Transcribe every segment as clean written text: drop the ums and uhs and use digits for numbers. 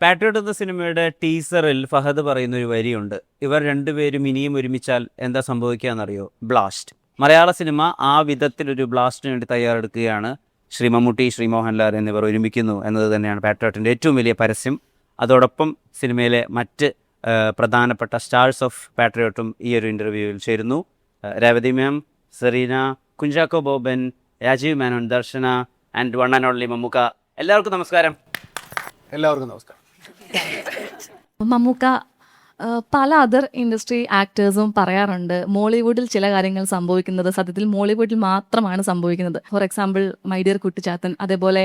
Patriot എന്ന സിനിമയുടെ ടീസറിൽ ഫഹദ് പറയുന്ന ഒരു വരിയുണ്ട്. ഇവർ രണ്ടുപേരും ഇനിയും ഒരുമിച്ചാൽ എന്താ സംഭവിക്കുകയെന്നറിയോ? ബ്ലാസ്റ്റ്. മലയാള സിനിമ ആ വിധത്തിലൊരു ബ്ലാസ്റ്റിന് വേണ്ടി തയ്യാറെടുക്കുകയാണ്. ശ്രീ മമ്മൂട്ടി, ശ്രീ മോഹൻലാൽ എന്നിവർ ഒരുമിക്കുന്നു എന്നത് തന്നെയാണ് പാട്രിയോട്ടിൻ്റെ ഏറ്റവും വലിയ പരസ്യം. അതോടൊപ്പം സിനിമയിലെ മറ്റ് പ്രധാനപ്പെട്ട സ്റ്റാർസ് ഓഫ് പാട്രിയോട്ടും ഈ ഒരു ഇൻ്റർവ്യൂവിൽ ചേരുന്നു. Revathi ma'am, Serena, Kunchacko Boban, Rajeev Menon, Darshana and one and only Mammukka. എല്ലാവർക്കും നമസ്കാരം. എല്ലാവർക്കും നമസ്കാരം. മമ്മൂക്ക പല അതർ ഇൻഡസ്ട്രി ആക്ടേഴ്സും പറയാറുണ്ട് മോളിവുഡിൽ ചില കാര്യങ്ങൾ സംഭവിക്കുന്നത് സത്യത്തിൽ മോളിവുഡിൽ മാത്രമാണ് സംഭവിക്കുന്നത്. For example my dear Kuttichathan, അതേപോലെ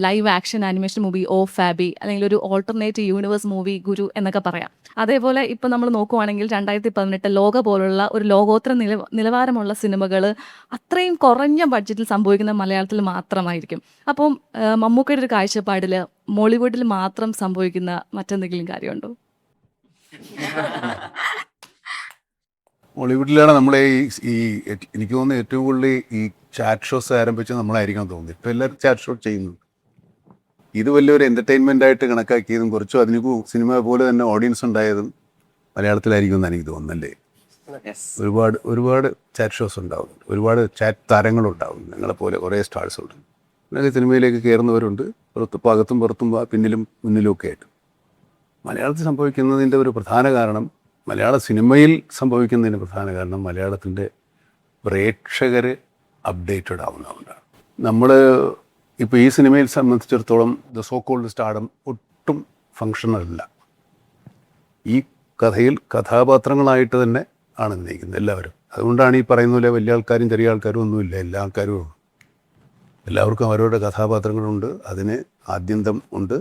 ലൈവ് ആക്ഷൻ ആനിമേഷൻ മൂവി ഓ ഫാബി, അല്ലെങ്കിൽ ഒരു ഓൾട്ടർനേറ്റ് യൂണിവേഴ്സ് മൂവി ഗുരു എന്നൊക്കെ പറയാം. അതേപോലെ ഇപ്പം നമ്മൾ നോക്കുവാണെങ്കിൽ 2018 ലോക പോലുള്ള ഒരു ലോകോത്തര നിലവാരമുള്ള സിനിമകൾ അത്രയും കുറഞ്ഞ ബഡ്ജറ്റിൽ സംഭവിക്കുന്ന മലയാളത്തിൽ മാത്രമായിരിക്കും. അപ്പം മമ്മൂക്കയുടെ ഒരു കാഴ്ചപ്പാടിൽ മോളിവുഡിൽ മാത്രം സംഭവിക്കുന്ന മറ്റെന്തെങ്കിലും കാര്യമുണ്ടോ? മോളിവുഡിലാണ് നമ്മളെ ഈ എനിക്ക് തോന്നുന്നു ഏറ്റവും കൂടുതൽ ഈ ചാറ്റ് ഷോസ് ആരംഭിച്ച് നമ്മളായിരിക്കണം തോന്നുന്നത്. ഇപ്പം എല്ലാവരും ചാറ്റ് ഷോ ചെയ്യുന്നു. ഇത് വലിയൊരു എൻ്റർടൈൻമെൻ്റ് ആയിട്ട് കണക്കാക്കിയതും കുറച്ചും അതിന് സിനിമ പോലെ തന്നെ ഓഡിയൻസ് ഉണ്ടായതും മലയാളത്തിലായിരിക്കും എന്ന് എനിക്ക് തോന്നുന്നല്ലേ. ഒരുപാട് ചാറ്റ് ഷോസ് ഉണ്ടാവും, ഒരുപാട് ചാറ്റ് താരങ്ങളുണ്ടാവും, ഞങ്ങളെപ്പോലെ കുറേ സ്റ്റാർസ് ഉണ്ട്. പിന്നെ സിനിമയിലേക്ക് കയറുന്നവരുണ്ട്, അകത്തും പുറത്തും പിന്നിലും മുന്നിലും ഒക്കെ ആയിട്ട്. മലയാളത്തിൽ സംഭവിക്കുന്നതിൻ്റെ ഒരു പ്രധാന കാരണം, മലയാള സിനിമയിൽ സംഭവിക്കുന്നതിൻ്റെ പ്രധാന കാരണം മലയാളത്തിൻ്റെ പ്രേക്ഷകർ അപ്ഡേറ്റഡ് ആവുന്നതുകൊണ്ടാണ്. നമ്മൾ ഇപ്പോൾ ഈ സിനിമയിൽ സംബന്ധിച്ചിടത്തോളം ദ സോ കോൾഡ് സ്റ്റാർഡം ഒട്ടും ഫങ്ഷണലല്ല. ഈ കഥയിൽ കഥാപാത്രങ്ങളായിട്ട് തന്നെ ആണ് ഉന്നയിക്കുന്നത് എല്ലാവരും. അതുകൊണ്ടാണ് ഈ പറയുന്ന പോലെ വലിയ ആൾക്കാരും ചെറിയ ആൾക്കാരും ഒന്നുമില്ല, എല്ലാ ആൾക്കാരും എല്ലാവർക്കും അവരവരുടെ കഥാപാത്രങ്ങളുണ്ട്, അതിന് ആദ്യന്തം ഉണ്ട്,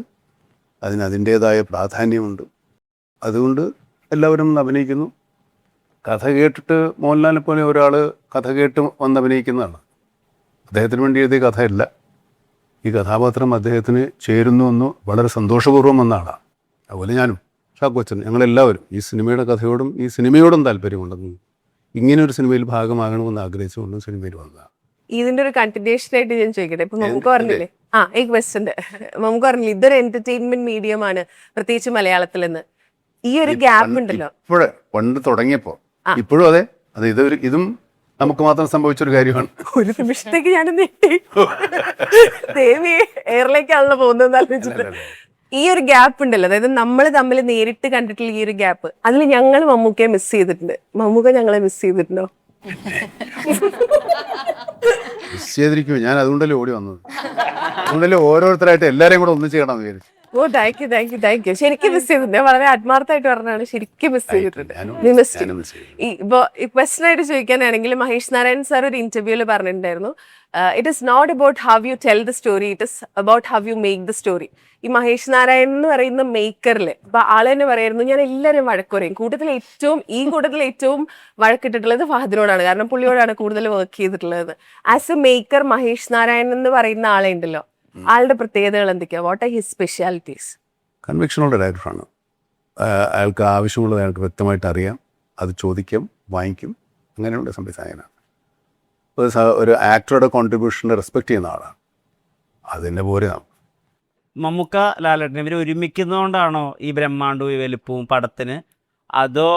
അതിന് അതിൻ്റേതായ പ്രാധാന്യമുണ്ട്. അതുകൊണ്ട് എല്ലാവരും അഭിനയിക്കുന്നു. കഥ കേട്ടിട്ട് മോഹൻലാലിനെ പോലെ ഒരാൾ കഥ കേട്ട് വന്ന് അഭിനയിക്കുന്നതാണ്. അദ്ദേഹത്തിന് വേണ്ടി എഴുതിയ കഥയല്ല, ഈ കഥാപാത്രം അദ്ദേഹത്തിന് ചേരുന്നുവെന്ന് വളരെ സന്തോഷപൂർവ്വം വന്ന ആളാണ്. അതുപോലെ ഞാനും ഷാക്കോച്ചൻ, ഞങ്ങളെല്ലാവരും ഈ സിനിമയുടെ കഥയോടും ഈ സിനിമയോടും താല്പര്യമുണ്ടെന്നും ഇങ്ങനെ ഒരു സിനിമയിൽ ഭാഗമാകണമെന്ന് ആഗ്രഹിച്ചുകൊണ്ടും സിനിമയിൽ വന്നതാണ്. ഇതിന്റെ ഒരു കണ്ടിന്യൂഷൻ ആയിട്ട് ഞാൻ ചോദിക്കട്ടെ, ഇപ്പൊ നമുക്ക് പറഞ്ഞില്ലേ ഈ ക്വസ്റ്റ്യൻ നമുക്ക് പറഞ്ഞില്ലേ ഇതൊരു എന്റർടൈൻമെന്റ് മീഡിയം ആണ് പ്രത്യേകിച്ച് മലയാളത്തിൽ നിന്ന്. ഈ ഒരു ഗ്യാപ്പ് ഉണ്ടല്ലോ പണ്ട് തുടങ്ങിയപ്പോ ഇപ്പോഴും അതെ, ഇതും നമുക്ക് മാത്രം സംഭവിച്ചൊരു കാര്യമാണ്. ഒരു നിമിഷത്തേക്ക് ഞാൻ ദേവി എയറിലേക്കാണല്ലോ പോകുന്നതെന്ന് ആലോചിച്ചിട്ട് ഈ ഒരു ഗ്യാപ്പ് ഉണ്ടല്ലോ, അതായത് നമ്മൾ തമ്മിൽ നേരിട്ട് കണ്ടിട്ടുള്ള ഈ ഒരു ഗ്യാപ്പ്, അതിൽ ഞങ്ങൾ മമ്മൂക്കയെ മിസ് ചെയ്തിട്ടുണ്ട്. മമ്മൂക്ക ഞങ്ങളെ മിസ് ചെയ്തിട്ടുണ്ടോ? മിസ് ചെയ്തിരിക്കും. ഞാൻ അതുകൊണ്ടല്ലേ ഓടി വന്നത്. അതുകൊണ്ടല്ലേ ഓരോരുത്തരായിട്ട് എല്ലാരെയും കൂടെ ഒന്നിച്ച് ചെയ്യണം എന്ന് വിചാരിച്ചു. ഓ താങ്ക് യു. ശരിക്കും മിസ് ചെയ്തിട്ടുണ്ട്. വളരെ ആത്മാർത്ഥമായിട്ട് പറഞ്ഞാണ്, ശരിക്കും മിസ് ചെയ്തിട്ടുണ്ട്. ഇപ്പൊ ക്വസ്റ്റൻ ആയിട്ട് ചോദിക്കാനാണെങ്കിൽ മഹേഷ് നാരായൺ സാർ ഒരു ഇന്റർവ്യൂവിൽ പറഞ്ഞിട്ടുണ്ടായിരുന്നു, it is not about how you tell the story, it is about how you make the story. ഈ മഹേഷ് നാരായൺ എന്ന് പറയുന്ന മേക്കറിൽ ഇപ്പൊ ആള് തന്നെ പറയായിരുന്നു, ഞാൻ എല്ലാവരും വഴക്കുറയും, ഈ കൂട്ടത്തിൽ ഏറ്റവും വഴക്കിട്ടിട്ടുള്ളത് ഫഹദിനോടാണ്, കാരണം പുള്ളിയോടാണ് കൂടുതൽ വർക്ക് ചെയ്തിട്ടുള്ളത്. As a maker Mahesh Narayan എന്ന് പറയുന്ന ആളെ ഉണ്ടല്ലോ, ആളുടെ പ്രത്യേകതകൾ എന്തൊക്കെയാ? What are his specialities? കൺവിക്ഷനുള്ള ഡയറക്ടറാണ്. അയാൾക്ക് ആവശ്യമുള്ളത് അയാൾക്ക് വ്യക്തമായിട്ട് അറിയാം, അത് ചോദിക്കും, വാങ്ങിക്കും, അങ്ങനെയുള്ള സംവിധായകനാണ്. ഒരു ആക്ടറുടെ കോൺട്രിബ്യൂഷനെ റെസ്പെക്ട് ചെയ്യുന്ന ആളാണ്. അതിൻ്റെ പോലെ മമ്മൂക്ക, ലാലേട്ടൻ ഇവർ ഒരുമിക്കുന്നതുകൊണ്ടാണോ ഈ ബ്രഹ്മാണ്ടവും ഈ വലുപ്പവും പടത്തിന്, അതോ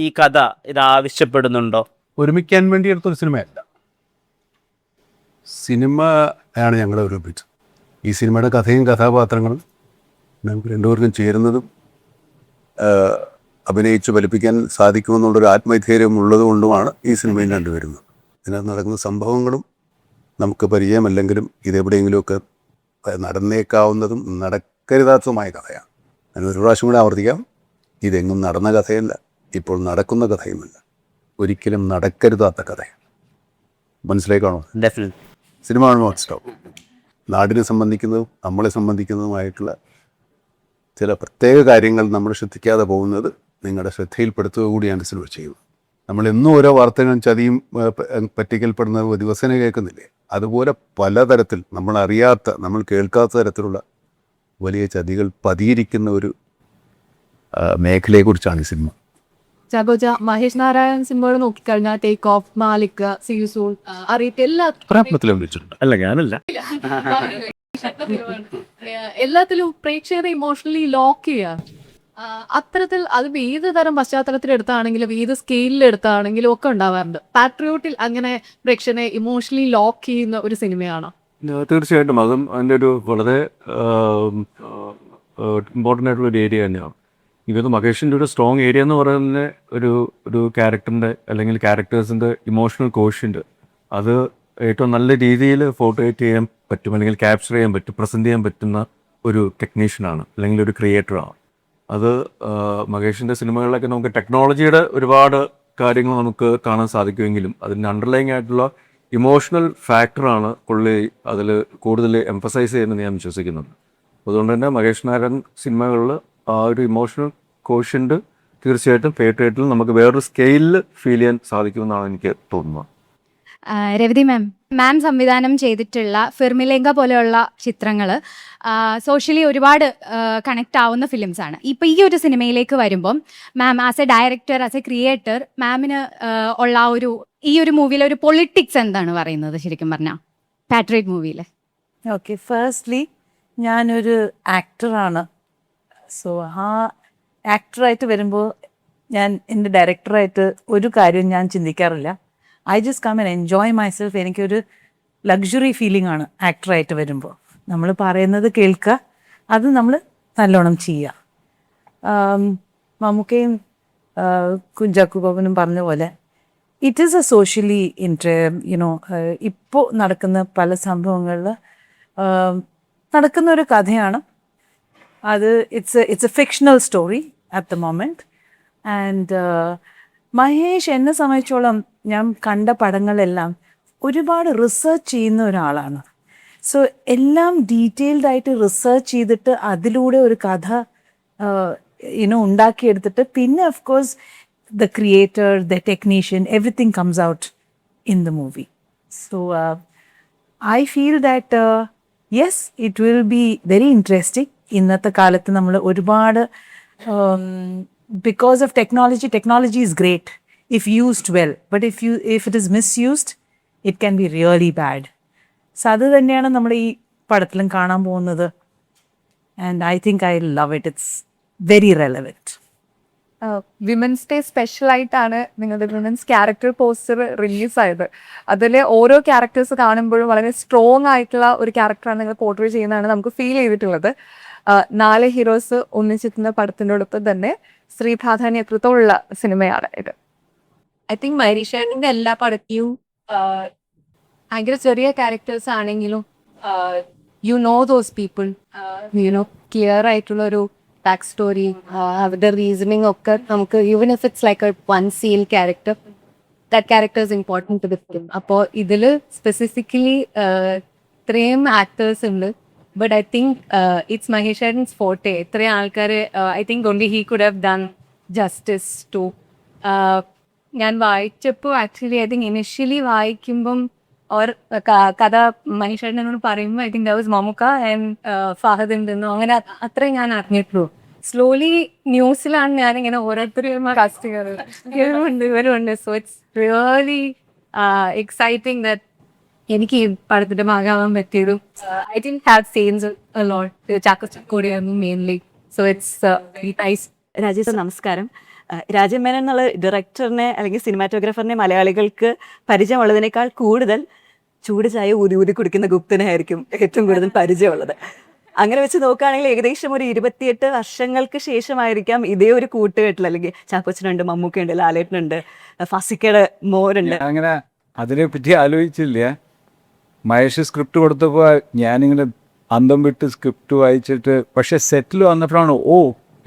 ഈ കഥ ഇത് ആവശ്യപ്പെടുന്നുണ്ടോ? ഒരുമിക്കാൻ വേണ്ടി എടുത്തൊരു സിനിമയല്ല, സിനിമയാണ് ഞങ്ങളെ ഒരുമിപ്പിച്ചത്. ഈ സിനിമയുടെ കഥയും കഥാപാത്രങ്ങളും നമുക്ക് രണ്ടുപേർക്കും ചേരുന്നതും അഭിനയിച്ച് ഫലിപ്പിക്കാൻ സാധിക്കുമെന്നുള്ളൊരു ആത്മധൈര്യം ഉള്ളത് കൊണ്ടുമാണ് ഈ സിനിമയിൽ കണ്ടുവരുന്നത്. ഇതിനകത്ത് നടക്കുന്ന സംഭവങ്ങളും നമുക്ക് പരിചയമല്ലെങ്കിലും ഇതെവിടെയെങ്കിലുമൊക്കെ നടന്നേക്കാവുന്നതും നടക്കരുതാത്തതുമായ കഥയാണ്. ഞാൻ ഒരു പ്രാവശ്യം കൂടെ ആവർത്തിക്കാം, ഇതെങ്ങും നടന്ന കഥയല്ല, ഇപ്പോൾ നടക്കുന്ന കഥയുമല്ല, ഒരിക്കലും നടക്കരുതാത്ത കഥയാണ്. മനസ്സിലേക്കാണോ? ഡെഫിനറ്റ്ലി. സിനിമ കാണുമ്പോൾ മനസ്സിലാവും. നാടിനെ സംബന്ധിക്കുന്നതും നമ്മളെ സംബന്ധിക്കുന്നതുമായിട്ടുള്ള ചില പ്രത്യേക കാര്യങ്ങൾ നമ്മൾ ശ്രദ്ധിക്കാതെ പോകുന്നത് നിങ്ങളുടെ ശ്രദ്ധയിൽപ്പെടുത്തുക കൂടിയാണ് സിനിമ ചെയ്യുന്നത്. നമ്മളെന്നും ഓരോ വാർത്തകളും ചതിയും പറ്റിക്കൽപ്പെടുന്നത് ദിവസേന കേൾക്കുന്നില്ലേ? അതുപോലെ പലതരത്തിൽ നമ്മളറിയാത്ത, നമ്മൾ കേൾക്കാത്ത തരത്തിലുള്ള വലിയ ചതികൾ പതിയിരിക്കുന്ന ഒരു മേഖലയെക്കുറിച്ചാണ് ഈ സിനിമ. ചാക്കോച്ച, മഹേഷ് നാരായൺ സിനിമകൾ നോക്കിക്കഴിഞ്ഞാൽ take off, Malik, see you soon, Ariyippu എല്ലാ പ്രയത്നത്തിലും വിളിച്ചിട്ടുണ്ട്. അല്ല, ഞാനല്ല. എല്ലാത്തിലും പ്രേക്ഷകരെ ഇമോഷണലി ലോക്ക് ചെയ്യുക. അത്തരത്തിൽ അത് ഏത് തരം പശ്ചാത്തലത്തിൽ എടുത്താണെങ്കിലും ഏത് സ്കെയിലിൽ എടുത്താണെങ്കിലും ഒക്കെ ഉണ്ടാവാറുണ്ട്. പാട്രിയോട്ടിൽ അങ്ങനെ പ്രേക്ഷകനെ ഇമോഷണലി ലോക്ക് ചെയ്യുന്ന ഒരു സിനിമയാണോ? തീർച്ചയായിട്ടും അതും അതിൻ്റെ ഒരു വളരെ ഇമ്പോർട്ടൻ്റ് ആയിട്ടുള്ള ഒരു ഏരിയ തന്നെയാണ്. ഇവത് മഹേഷിൻ്റെ ഒരു സ്ട്രോങ് ഏരിയ എന്ന് പറയുന്നത് ഒരു ക്യാരക്ടറിൻ്റെ അല്ലെങ്കിൽ ക്യാരക്ടേഴ്സിൻ്റെ ഇമോഷണൽ കോഷ്യൻ്റ് അത് ഏറ്റവും നല്ല രീതിയിൽ ഫോർട്രേറ്റ് ചെയ്യാൻ പറ്റും, അല്ലെങ്കിൽ ക്യാപ്ചർ ചെയ്യാൻ പറ്റും, പ്രസൻറ്റ് ചെയ്യാൻ പറ്റുന്ന ഒരു ടെക്നീഷ്യനാണ് അല്ലെങ്കിൽ ഒരു ക്രിയേറ്ററാണ്. അത് മഹേഷിൻ്റെ സിനിമകളിലൊക്കെ നമുക്ക് ടെക്നോളജിയുടെ ഒരുപാട് കാര്യങ്ങൾ നമുക്ക് കാണാൻ സാധിക്കുമെങ്കിലും അതിൻ്റെ അണ്ടർലൈങ് ആയിട്ടുള്ള ഇമോഷണൽ ഫാക്ടറാണ് പുള്ളി അതിൽ കൂടുതൽ എംഫസൈസ് ചെയ്യുന്നത് ഞാൻ വിശ്വസിക്കുന്നുണ്ട്. അതുകൊണ്ട് തന്നെ മഹേഷ് നായരൻ സിനിമകളിൽ ആ ഒരു ഇമോഷണൽ കോഷ്യൻ്റ് തീർച്ചയായിട്ടും പേട്രിയറ്റിൽ നമുക്ക് വേറൊരു സ്കെയിലിൽ ഫീൽ ചെയ്യാൻ സാധിക്കുമെന്നാണ് എനിക്ക് തോന്നുന്നത്. രവതി മാം സംവിധാനം ചെയ്തിട്ടുള്ള ഫിർമിലേങ്ക പോലെയുള്ള ചിത്രങ്ങൾ സോഷ്യലി ഒരുപാട് കണക്റ്റ് ആവുന്ന ഫിലിംസ് ആണ്. ഇപ്പോൾ ഈ ഒരു സിനിമയിലേക്ക് വരുമ്പം ma'am as a director, as a creator, മാമിന് ഉള്ള ഈ ഒരു മൂവിയിലെ ഒരു പൊളിറ്റിക്സ് എന്താണ് പറയുന്നത് ശരിക്കും പറഞ്ഞാൽ പാട്രിയറ്റ് മൂവിയിൽ? ഓക്കെ, ഫസ്റ്റ്ലി ഞാനൊരു ആക്ടറാണ്. സോ ആ ആക്ടറായിട്ട് വരുമ്പോൾ ഞാൻ എൻ്റെ ഡയറക്ടറായിട്ട് ഒരു കാര്യവും ഞാൻ ചിന്തിക്കാറില്ല. I just come and enjoy myself. എനിക്കൊരു ലക്ഷറി ഫീലിംഗ് ആണ് ആക്ടറായിട്ട് വരുമ്പോൾ. നമ്മൾ പറയുന്നത് കേൾക്കുക, അത് നമ്മൾ നല്ലോണം ചെയ്യുക. മമ്മൂക്കയും കുഞ്ചാക്കോ ബോബനും പറഞ്ഞ പോലെ ഇറ്റ് ഈസ് എ സോഷ്യലി ഇപ്പോൾ നടക്കുന്ന പല സംഭവങ്ങളിൽ നടക്കുന്ന ഒരു കഥയാണ് അത്. It's A fictional story at the moment. And Mahesh എന്നെ സംബന്ധിച്ചോളം ഞാൻ കണ്ട പടങ്ങളെല്ലാം ഒരുപാട് റിസർച്ച് ചെയ്യുന്ന ഒരാളാണ്. സോ എല്ലാം ഡീറ്റെയിൽഡായിട്ട് റിസർച്ച് ചെയ്തിട്ട് അതിലൂടെ ഒരു കഥ ഉണ്ടാക്കിയെടുത്തിട്ട് പിന്നെ of course the creator, the technician, everything comes out in the movie. So I feel that yes, it will be very interesting. ഇന്നത്തെ കാലത്ത് നമ്മൾ ഒരുപാട് because of technology is great if used well, but if it is misused it can be really bad. So അത് തന്നെയാണ് നമ്മൾ ഈ പടത്തിലും കാണാൻ പോകുന്നത്. And I think I love it. It's very relevant. Women's day special ആയിട്ടാണ് നിങ്ങളുടെ women's character poster റിലീസായത്. അതിലെ ഓരോ ക്യാരക്ടേഴ്സ് കാണുമ്പോഴും വളരെ സ്ട്രോങ് ആയിട്ടുള്ള ഒരു ക്യാരക്ടറാണ് നിങ്ങൾ പോർട്രേ ചെയ്യുന്നതാണ് നമുക്ക് ഫീൽ ചെയ്തിട്ടുള്ളത്. 4 ഹീറോസ് ഒന്നിച്ചെത്തുന്ന പടത്തിനോടൊപ്പം തന്നെ സ്ത്രീ പ്രാധാന്യത്വമുള്ള സിനിമയാണ് ഇത്. ഐ തിങ്ക് മരീഷേട്ടൻ്റെ എല്ലാ പടത്തിലും ഭയങ്കര ചെറിയ ക്യാരക്ടേഴ്സ് ആണെങ്കിലും you know those people, clear ആയിട്ടുള്ള ഒരു ബാക്ക് സ്റ്റോറി, അവരുടെ റീസണിങ് ഒക്കെ നമുക്ക് even if it's like a one scene character, that character is important to the film. അപ്പോൾ ഇതിൽ സ്പെസിഫിക്കലി ഇത്രയും ആക്ടേഴ്സ് ഉണ്ട്. But I think it's Mahesh Nayan's forte. ഇത്രയും ആൾക്കാർ I think only he could have done justice to. ഞാൻ വായിച്ചപ്പോൾ actually I think initially വായിക്കുമ്പം കഥ മഹേഷ് നായനോട് പറയുമ്പോൾ I think that was Mammukka and Fahad ഉണ്ടെന്നോ അങ്ങനെ അത്രയും ഞാൻ അറിഞ്ഞിട്ടുള്ളൂ. സ്ലോലി ന്യൂസിലാണ് ഞാനിങ്ങനെ ഓരോരുത്തരും കാസ്റ്റ് ചെയ്യുന്നത്, ഇവരുണ്ട്. So it's really exciting that എനിക്ക് ഈ പടത്തിന്റെ ഭാഗമാവാൻ പറ്റിയതും. I didn't have scenes a lot. ചാക്കോടിയായിരുന്നു mainly. So it's very nice. Rajesh നമസ്കാരം. രാജൻ മേനോൻ എന്നുള്ള ഡയറക്ടറിനെ അല്ലെങ്കിൽ സിനിമാറ്റോഗ്രാഫറിനെ മലയാളികൾക്ക് പരിചയമുള്ളതിനേക്കാൾ കൂടുതൽ ചൂട് ചായ ഊതി കുടിക്കുന്ന ഗുപ്തനായിരിക്കും ഏറ്റവും കൂടുതൽ പരിചയമുള്ളത്. അങ്ങനെ വെച്ച് നോക്കുകയാണെങ്കിൽ ഏകദേശം ഒരു 28 വർഷങ്ങൾക്ക് ശേഷമായിരിക്കാം ഇതേ ഒരു കൂട്ടുകെട്ടിൽ, അല്ലെങ്കിൽ ചാക്കോച്ചനുണ്ട്, മമ്മൂക്കയുണ്ട്, ലാലേട്ടനുണ്ട്, ഫസിക്കയുടെ മോരുണ്ട്. അങ്ങനെ അതിനെപ്പറ്റി ആലോചിച്ചില്ല. മഹേഷ് സ്ക്രിപ്റ്റ് കൊടുത്തപ്പോൾ ഞാനിങ്ങനെ അന്തം വിട്ട് സ്ക്രിപ്റ്റ് വായിച്ചിട്ട്, പക്ഷെ സെറ്റിൽ വന്നപ്പോഴാണ്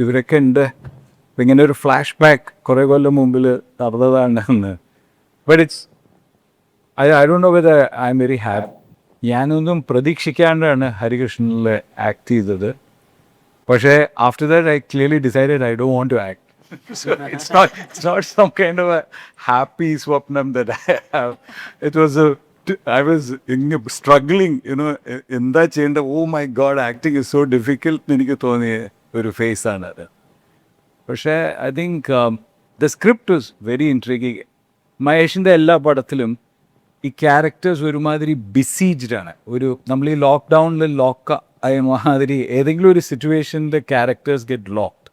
ഇവരൊക്കെ ഉണ്ട്, അപ്പം ഇങ്ങനെ ഒരു ഫ്ലാഷ് ബാക്ക് കുറേ കൊല്ലം മുമ്പിൽ നടന്നതാണെന്ന്. But it's I don't know whether I am very happy. ഞാനൊന്നും പ്രതീക്ഷിക്കാണ്ടാണ് ഹരികൃഷ്ണനിൽ ആക്ട് ചെയ്തത്. പക്ഷേ after that I clearly decided I don't want to act. So it's not some kind of a happy swapnam that I have. It was I was struggling, എന്താ ചെയ്യേണ്ട. My God, acting is so difficult എനിക്ക് തോന്നിയ ഒരു face ആണ് അത്. പക്ഷേ I think the script was very intriguing. മഹേഷിൻ്റെ എല്ലാ പടത്തിലും ഈ ക്യാരക്ടേഴ്സ് ഒരുമാതിരി ബിസീജ്ഡ് ആണ്. നമ്മൾ ഈ ലോക്ക്ഡൗണിൽ ലോക്ക് ആയ മാതിരി ഏതെങ്കിലും ഒരു സിറ്റുവേഷനിൽ ക്യാരക്ടേഴ്സ് ഗെറ്റ് ലോക്ക്ഡ്.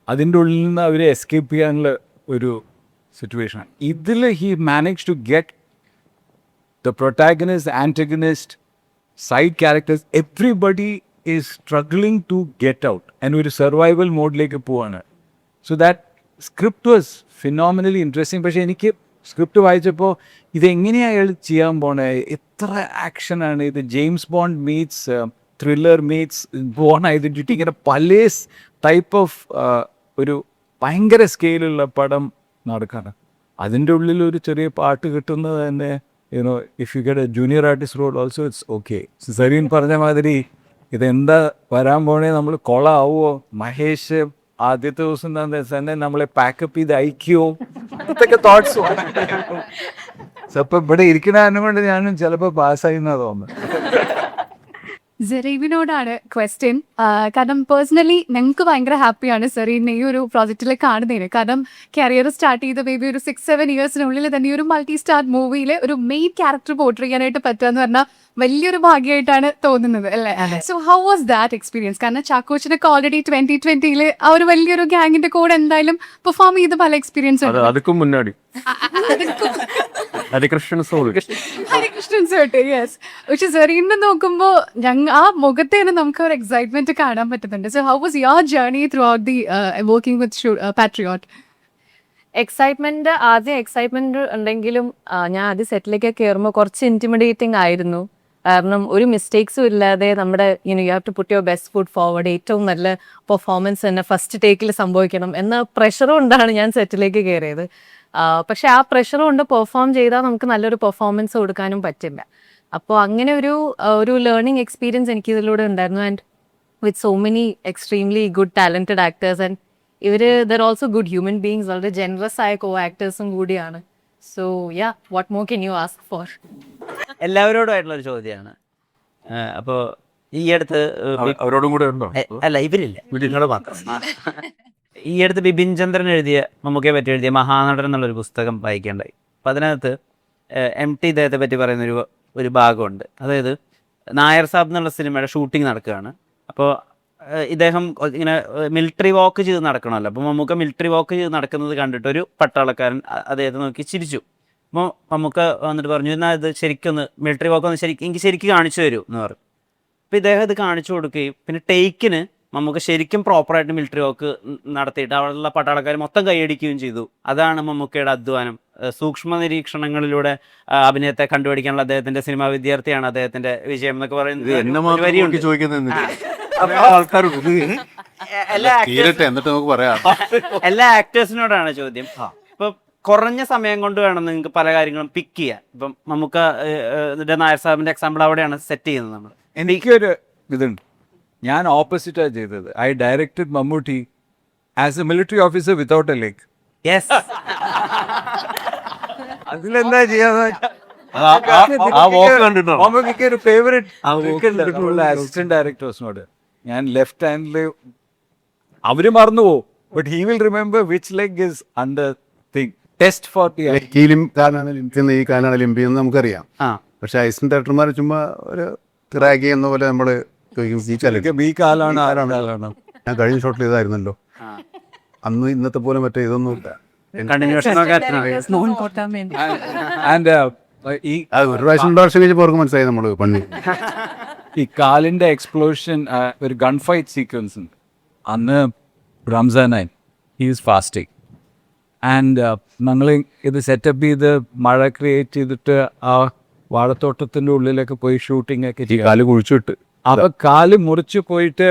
അതിൻ്റെ ഉള്ളിൽ നിന്ന് അവരെ എസ്കേപ്പ് ചെയ്യാനുള്ള ഒരു സിറ്റുവേഷനാണ്. ഇതിൽ he manage to get the protagonist, antagonist, side characters, everybody is struggling to get out and ഒരു സർവൈവൽ മോഡിലേക്ക് പോവാണ്. So that script was phenomenally interesting. പക്ഷേ എനിക്ക് സ്ക്രിപ്റ്റ് വായിച്ചപ്പോൾ ഇതെങ്ങനെയാണ് അയാൾ ചെയ്യാൻ പോണേ, എത്ര ആക്ഷനാണ് ഇത്, James Bond meets thriller meets Bourne Identity, ഇങ്ങനെ പല ടൈപ്പ് ഓഫ് ഒരു ഭയങ്കര സ്കെയിലുള്ള പടം നടക്കാണ്. അതിൻ്റെ ഉള്ളിൽ ഒരു ചെറിയ പാട്ട് കിട്ടുന്നത് തന്നെ, if you get a junior artist role also, it's okay. Zareen പറഞ്ഞ മാതിരി ഇതെന്താ വരാൻ പോണേ, നമ്മൾ കൊളാവോ, മഹേഷ് ആദ്യത്തെ ദിവസം തന്നെ നമ്മളെ പാക്കപ്പ് ചെയ്ത് അയക്കുമോ, ഇതൊക്കെ തോട്ട്സ്. അപ്പം ഇവിടെ ഇരിക്കണ കൊണ്ട് ഞാനും ചിലപ്പോൾ പാസ്സായി എന്നാ തോന്നുന്നത്. സെറീവിനോടാണ് ക്വസ്റ്റ്യൻ. കാരണം പേഴ്സണലി ഞങ്ങൾക്ക് ഭയങ്കര ഹാപ്പിയാണ് സെറീനെ ഈ ഒരു പ്രോജക്റ്റിൽ കാണുന്നതിന്. കാരണം കരിയർ സ്റ്റാർട്ട് ചെയ്ത ബേബി ഒരു 6-7 ഇയേഴ്സിനുള്ളിൽ തന്നെ ഈ ഒരു മൾട്ടി സ്റ്റാർ മൂവിയിൽ ഒരു മെയിൻ ക്യാരക്ടർ പോർട്രേ ചെയ്യാനായിട്ട് പറ്റുക എന്ന് പറഞ്ഞാൽ വലിയൊരു ഭാഗ്യമായിട്ടാണ് തോന്നുന്നത് അല്ലേ? So how was that experience? കാരണം ചാക്കോച്ചിനൊക്കെ ഓൾറെഡി 2020 ആ ഒരു വലിയൊരു ഗ്യാങ്ങിന്റെ കൂടെ എന്തായാലും പെർഫോം ചെയ്ത പല എക്സ്പീരിയൻസ് ഉണ്ട്. അതുക്കും മുന്നാടി ഹരികൃഷ്ണൻ സോട്ട് യെസ്. പക്ഷെ സെറീനെ നോക്കുമ്പോൾ ആ മുഖത്തെ തന്നെ നമുക്ക് ഒരു എക്സൈറ്റ്മെന്റ് കാണാൻ പറ്റുന്നുണ്ട്. So how was your journey through out the working with patriot? Excitement ഉണ്ടെങ്കിലും ഞാൻ ആദ്യം സെറ്റിലേക്ക് കയറുമ്പോൾ കുറച്ച് ഇന്റിമിഡേറ്റിംഗ് ആയിരുന്നു. കാരണം ഒരു മിസ്റ്റേക്സും ഇല്ലാതെ നമ്മുടെ you have to put your best foot forward, ഏറ്റവും നല്ല പെർഫോമൻസ് തന്നെ ഫസ്റ്റ് ടേക്കിൽ സംഭവിക്കണം എന്ന പ്രഷർ കൊണ്ടാണ് ഞാൻ സെറ്റിലേക്ക് കയറിയത്. പക്ഷെ ആ പ്രഷർ കൊണ്ട് പെർഫോം ചെയ്താൽ നമുക്ക് നല്ലൊരു പെർഫോമൻസ് കൊടുക്കാനും പറ്റില്ല. അപ്പോൾ അങ്ങനെ ഒരു ലേണിംഗ് എക്സ്പീരിയൻസ് എനിക്ക് ഇതിലൂടെ ഉണ്ടായിരുന്നു. And with so many extremely good talented actors, and they're also good human beings, വളരെ ജനറസ് ആയ കോ ആക്ടേഴ്സും കൂടിയാണ്. So yeah, what more can you ask for? എല്ലാവരോടുമായിട്ടുള്ളൊരു ചോദ്യമാണ്. അപ്പോൾ ഈ അടുത്ത് അവരോടും കൂടെ ഉണ്ടോ? അല്ല, ഇവരില്ല, നിങ്ങളോട് മാത്രം. ഈ അടുത്ത് ബിപിൻ ചന്ദ്രൻ എഴുതിയ, മമ്മൂക്കയെ പറ്റി എഴുതിയ മഹാനടൻ എന്നുള്ളൊരു പുസ്തകം വായിക്കേണ്ടായി. അപ്പം അതിനകത്ത് MT ഇദ്ദേഹത്തെ പറ്റി പറയുന്നൊരു ഭാഗമുണ്ട്. അതായത് നായർ സാബ് എന്നുള്ള സിനിമയുടെ ഷൂട്ടിംഗ് നടക്കുകയാണ്. അപ്പോൾ ഇദ്ദേഹം ഇങ്ങനെ മിലിറ്ററി വാക്ക് ചെയ്ത് നടക്കണമല്ലോ. അപ്പോൾ മമ്മൂക്ക മിലിറ്ററി വാക്ക് ചെയ്ത് നടക്കുന്നത് കണ്ടിട്ട് ഒരു പട്ടാളക്കാരൻ അദ്ദേഹത്തെ നോക്കി ചിരിച്ചു. അപ്പോൾ മമ്മൂക്ക വന്നിട്ട് പറഞ്ഞു, എന്നാൽ ഇത് ശരിക്കൊന്ന് മിലിറ്ററി വാക്ക് ഒന്ന് എനിക്ക് ശരിക്കും കാണിച്ചു തരൂ എന്ന് പറഞ്ഞു. അപ്പോൾ ഇദ്ദേഹം ഇത് കാണിച്ചു കൊടുക്കുകയും പിന്നെ ടേക്കിന് മമ്മൂക്ക ശരിക്കും പ്രോപ്പറായിട്ട് മിലിറ്ററി വാക്ക് നടത്തിയിട്ട് അവിടെയുള്ള പട്ടാളക്കാർ മൊത്തം കൈയടിക്കുകയും ചെയ്തു. അതാണ് മമ്മൂക്കയുടെ അധ്വാനം. സൂക്ഷ്മ നിരീക്ഷണങ്ങളിലൂടെ അഭിനയത്തെ കണ്ടുപിടിക്കാനുള്ള അദ്ദേഹത്തിന്റെ സിനിമാ വിദ്യാർത്ഥിയാണ് അദ്ദേഹത്തിന്റെ വിജയം എന്നൊക്കെ പറയുന്നത്. എല്ലാ ആക്ടേഴ്സിനോടാണ് ചോദ്യം. ഇപ്പൊ കുറഞ്ഞ സമയം കൊണ്ട് വേണം നിങ്ങൾക്ക് പല കാര്യങ്ങളും പിക്ക് ചെയ്യാൻ. ഇപ്പം മമ്മൂക്ക നായർ സാഹിബിന്റെ എക്സാമ്പിൾ അവിടെയാണ് സെറ്റ് ചെയ്യുന്നത്. നമ്മൾ എനിക്കൊരു ഇതുണ്ട്, ഞാൻ ഓപ്പോസിറ്റാണ് ചെയ്തത്. I directed Mammootty as A military officer without A leg. Yes, അതിലെന്താ ചെയ്യാന്ന് മമ്മൂക്ക് ഒരു ഫേവറേറ്റ് അസിസ്റ്റന്റ് ഡയറക്ടേഴ്സിനോട് ഞാൻ ലെഫ്റ്റ് ഹാൻഡില് അവര് മറന്നു പോകും, but he will remember which leg is under thing test for ഈ കാലാണ് ലിംബി എന്ന് നമുക്കറിയാം. പക്ഷെ അസിസ്റ്റന്റ് ഡയറക്ടർമാർ ചുമ്മാ ഒരു തിറാക്കി എന്ന പോലെ നമ്മള് ഈ കാലാണ് ആരാണ്. ഞാൻ കഴിഞ്ഞ ഷോട്ടിൽ ഇതായിരുന്നല്ലോ. അന്ന് ഇന്നത്തെ പോലെ മറ്റേ ഇതൊന്നും ഇല്ല. ഒരു പ്രാവശ്യം കഴിഞ്ഞപ്പോൾ അവർക്ക് മനസ്സിലായി നമ്മള് പണി. ഈ കാലിന്റെ എക്സ്പ്ലോഷൻ, ഒരു ഗൺ ഫൈറ്റ് സീക്വൻസ് ഉണ്ട്. അന്ന് റംസാനായി ഹീസ് ഫാസ്റ്റിംഗ് ആൻഡ് ഞങ്ങൾ ഇത് സെറ്റപ്പ് ചെയ്ത് മഴ ക്രിയേറ്റ് ചെയ്തിട്ട് ആ വാഴത്തോട്ടത്തിന്റെ ഉള്ളിലൊക്കെ പോയി ഷൂട്ടിംഗ് ഒക്കെ ചെയ്യും. കാല് കുഴിച്ചിട്ട് അപ്പൊ കാല് മുറിച്ച് പോയിട്ട്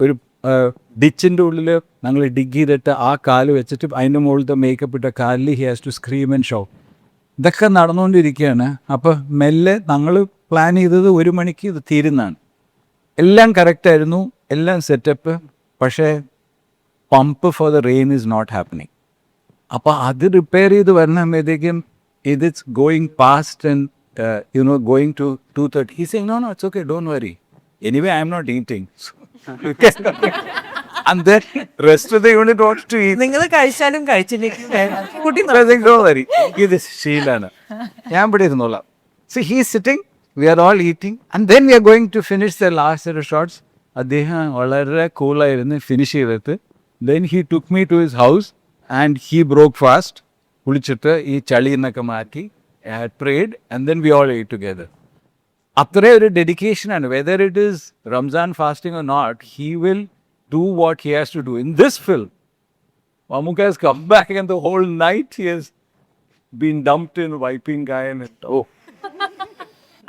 ഒരു ഡിച്ചിൻ്റെ ഉള്ളിൽ ഞങ്ങൾ ഡിഗ് ചെയ്തിട്ട് ആ കാല് വെച്ചിട്ട് അതിൻ്റെ മുകളിലത്തെ മേക്കപ്പ് ഇട്ട കാലിൽ he has to scream and show. ഇതൊക്കെ നടന്നുകൊണ്ടിരിക്കുകയാണ്. അപ്പോൾ മെല്ലെ ഞങ്ങൾ പ്ലാൻ ചെയ്തത് 1 മണിക്ക് ഇത് തീരുന്നതാണ്. എല്ലാം കറക്റ്റായിരുന്നു, എല്ലാം സെറ്റപ്പ്. പക്ഷേ pump for the rain is not happening. അപ്പോൾ അത് റിപ്പയർ ചെയ്ത് വരുമ്പോഴത്തേക്കും it's going past and going to 2:30. He saying no it's okay, don't worry, anyway I am not eating. And then rest of the unit wants to eat. നിങ്ങൾ കഴിച്ചാലും കഴിച്ചില്ലെങ്കിൽ ഇത് ശീലാണ്. ഞാൻ ഇവിടെ ഇരുന്നോളാം. So he's sitting, we are all eating, and then we are going to finish the last set of shots. അദ്ദേഹം വളരെ കൂളായിരുന്നു finish ചെയ്തിട്ട്. Then he took me to his house and he broke fast. കുളിച്ചിട്ട് ഈ ചളി എന്നൊക്കെ മാറ്റി had prayed and then we all ate together. അത്ര ഒരു ഡെഡിക്കേഷനാണ്. Whether it is Ramzan fasting or not, he will do what he has to do. In this film Mammootty has come back and the whole night he has been dumped in wiping guy and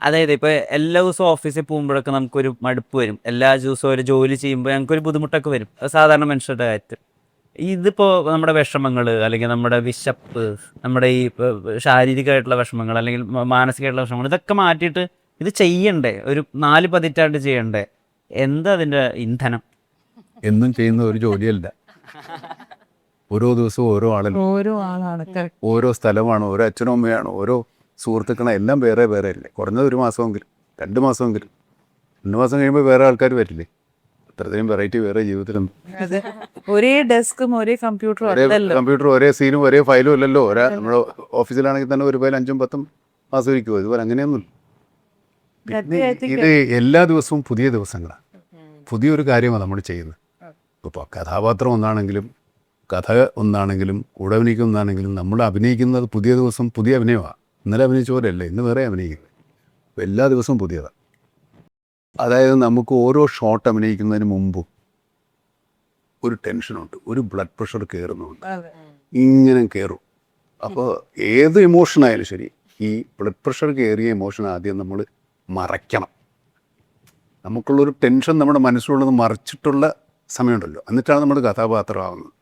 അതായത് ഇപ്പോൾ എല്ലാ ദിവസവും ഓഫീസിൽ പോകുമ്പോഴൊക്കെ നമുക്കൊരു മടുപ്പ് വരും. എല്ലാ ദിവസവും ഒരു ജോലി ചെയ്യുമ്പോൾ ഞങ്ങൾക്കൊരു ബുദ്ധിമുട്ടൊക്കെ വരും. അത് സാധാരണ മനുഷ്യരുടെ കാര്യത്തിൽ. ഇതിപ്പോൾ നമ്മുടെ വിഷമങ്ങൾ അല്ലെങ്കിൽ നമ്മുടെ വിശപ്പ്, നമ്മുടെ ഈ ശാരീരികമായിട്ടുള്ള വിഷമങ്ങൾ അല്ലെങ്കിൽ മാനസികമായിട്ടുള്ള വിഷമങ്ങൾ, ഇതൊക്കെ മാറ്റിയിട്ട് ഇത് ചെയ്യണ്ടേ, ഒരു 4 പതിറ്റാണ്ട് ചെയ്യണ്ടേ? എന്താ അതിൻ്റെ ഇന്ധനം? എന്നും ചെയ്യുന്ന ഒരു ജോലിയല്ല. ഓരോ ദിവസവും ഓരോ ആളാണ് ഓരോ സ്ഥലമാണ്, ഓരോ അച്ഛനും അമ്മയാണ്, ഓരോ സുഹൃത്തുക്കളാണ്, എല്ലാം വേറെ വേറെ അല്ലേ. കുറഞ്ഞത് 1 മാസമെങ്കിലും 2 മാസമെങ്കിലും. 2 മാസം കഴിയുമ്പോൾ വേറെ ആൾക്കാർ വരില്ലേ? അത്രയും വെറൈറ്റി വേറെ ജീവിതത്തിലൊന്നും. ഒരേ ഡെസ്കും ഒരേ കമ്പ്യൂട്ടറും ഒരേ കമ്പ്യൂട്ടറും ഒരേ സീനും ഒരേ ഫയലും അല്ലല്ലോ. നമ്മുടെ ഓഫീസിലാണെങ്കിൽ തന്നെ ഒരു ഫയൽ 5ഉം 10ഉം മാസം ഇരിക്കുമോ? ഇതുപോലെ അങ്ങനെയൊന്നുമില്ല. പിന്നെ ഇത് എല്ലാ ദിവസവും പുതിയ ദിവസങ്ങളാണ്, പുതിയൊരു കാര്യമാണ് നമ്മൾ ചെയ്യുന്നത്. ഇപ്പോൾ കഥാപാത്രം ഒന്നാണെങ്കിലും കഥ ഒന്നാണെങ്കിലും കൂടെ അഭിനയിക്കുന്ന ഒന്നാണെങ്കിലും നമ്മൾ അഭിനയിക്കുന്നത് പുതിയ ദിവസം പുതിയ അഭിനയമാണ്. ഇന്നലെ അഭിനയിച്ച പോലെയല്ലേ, ഇന്ന് വേറെ അഭിനയിക്കുന്നത്. അപ്പോൾ എല്ലാ ദിവസവും പുതിയതാണ്. അതായത് നമുക്ക് ഓരോ ഷോട്ട് അഭിനയിക്കുന്നതിന് മുമ്പും ഒരു ടെൻഷനുണ്ട്, ഒരു ബ്ലഡ് പ്രഷർ കയറുന്നുണ്ട്, ഇങ്ങനെ കയറും. അപ്പോൾ ഏത് ഇമോഷനായാലും ശരി, ഈ ബ്ലഡ് പ്രഷർ കയറിയ ഇമോഷൻ ആദ്യം നമ്മൾ മറയ്ക്കണം. നമുക്കുള്ളൊരു ടെൻഷൻ നമ്മുടെ മനസ്സിലുള്ളത് മറിച്ചിട്ടുള്ള സമയമുണ്ടല്ലോ, എന്നിട്ടാണ് നമ്മൾ കഥാപാത്രമാകുന്നത്.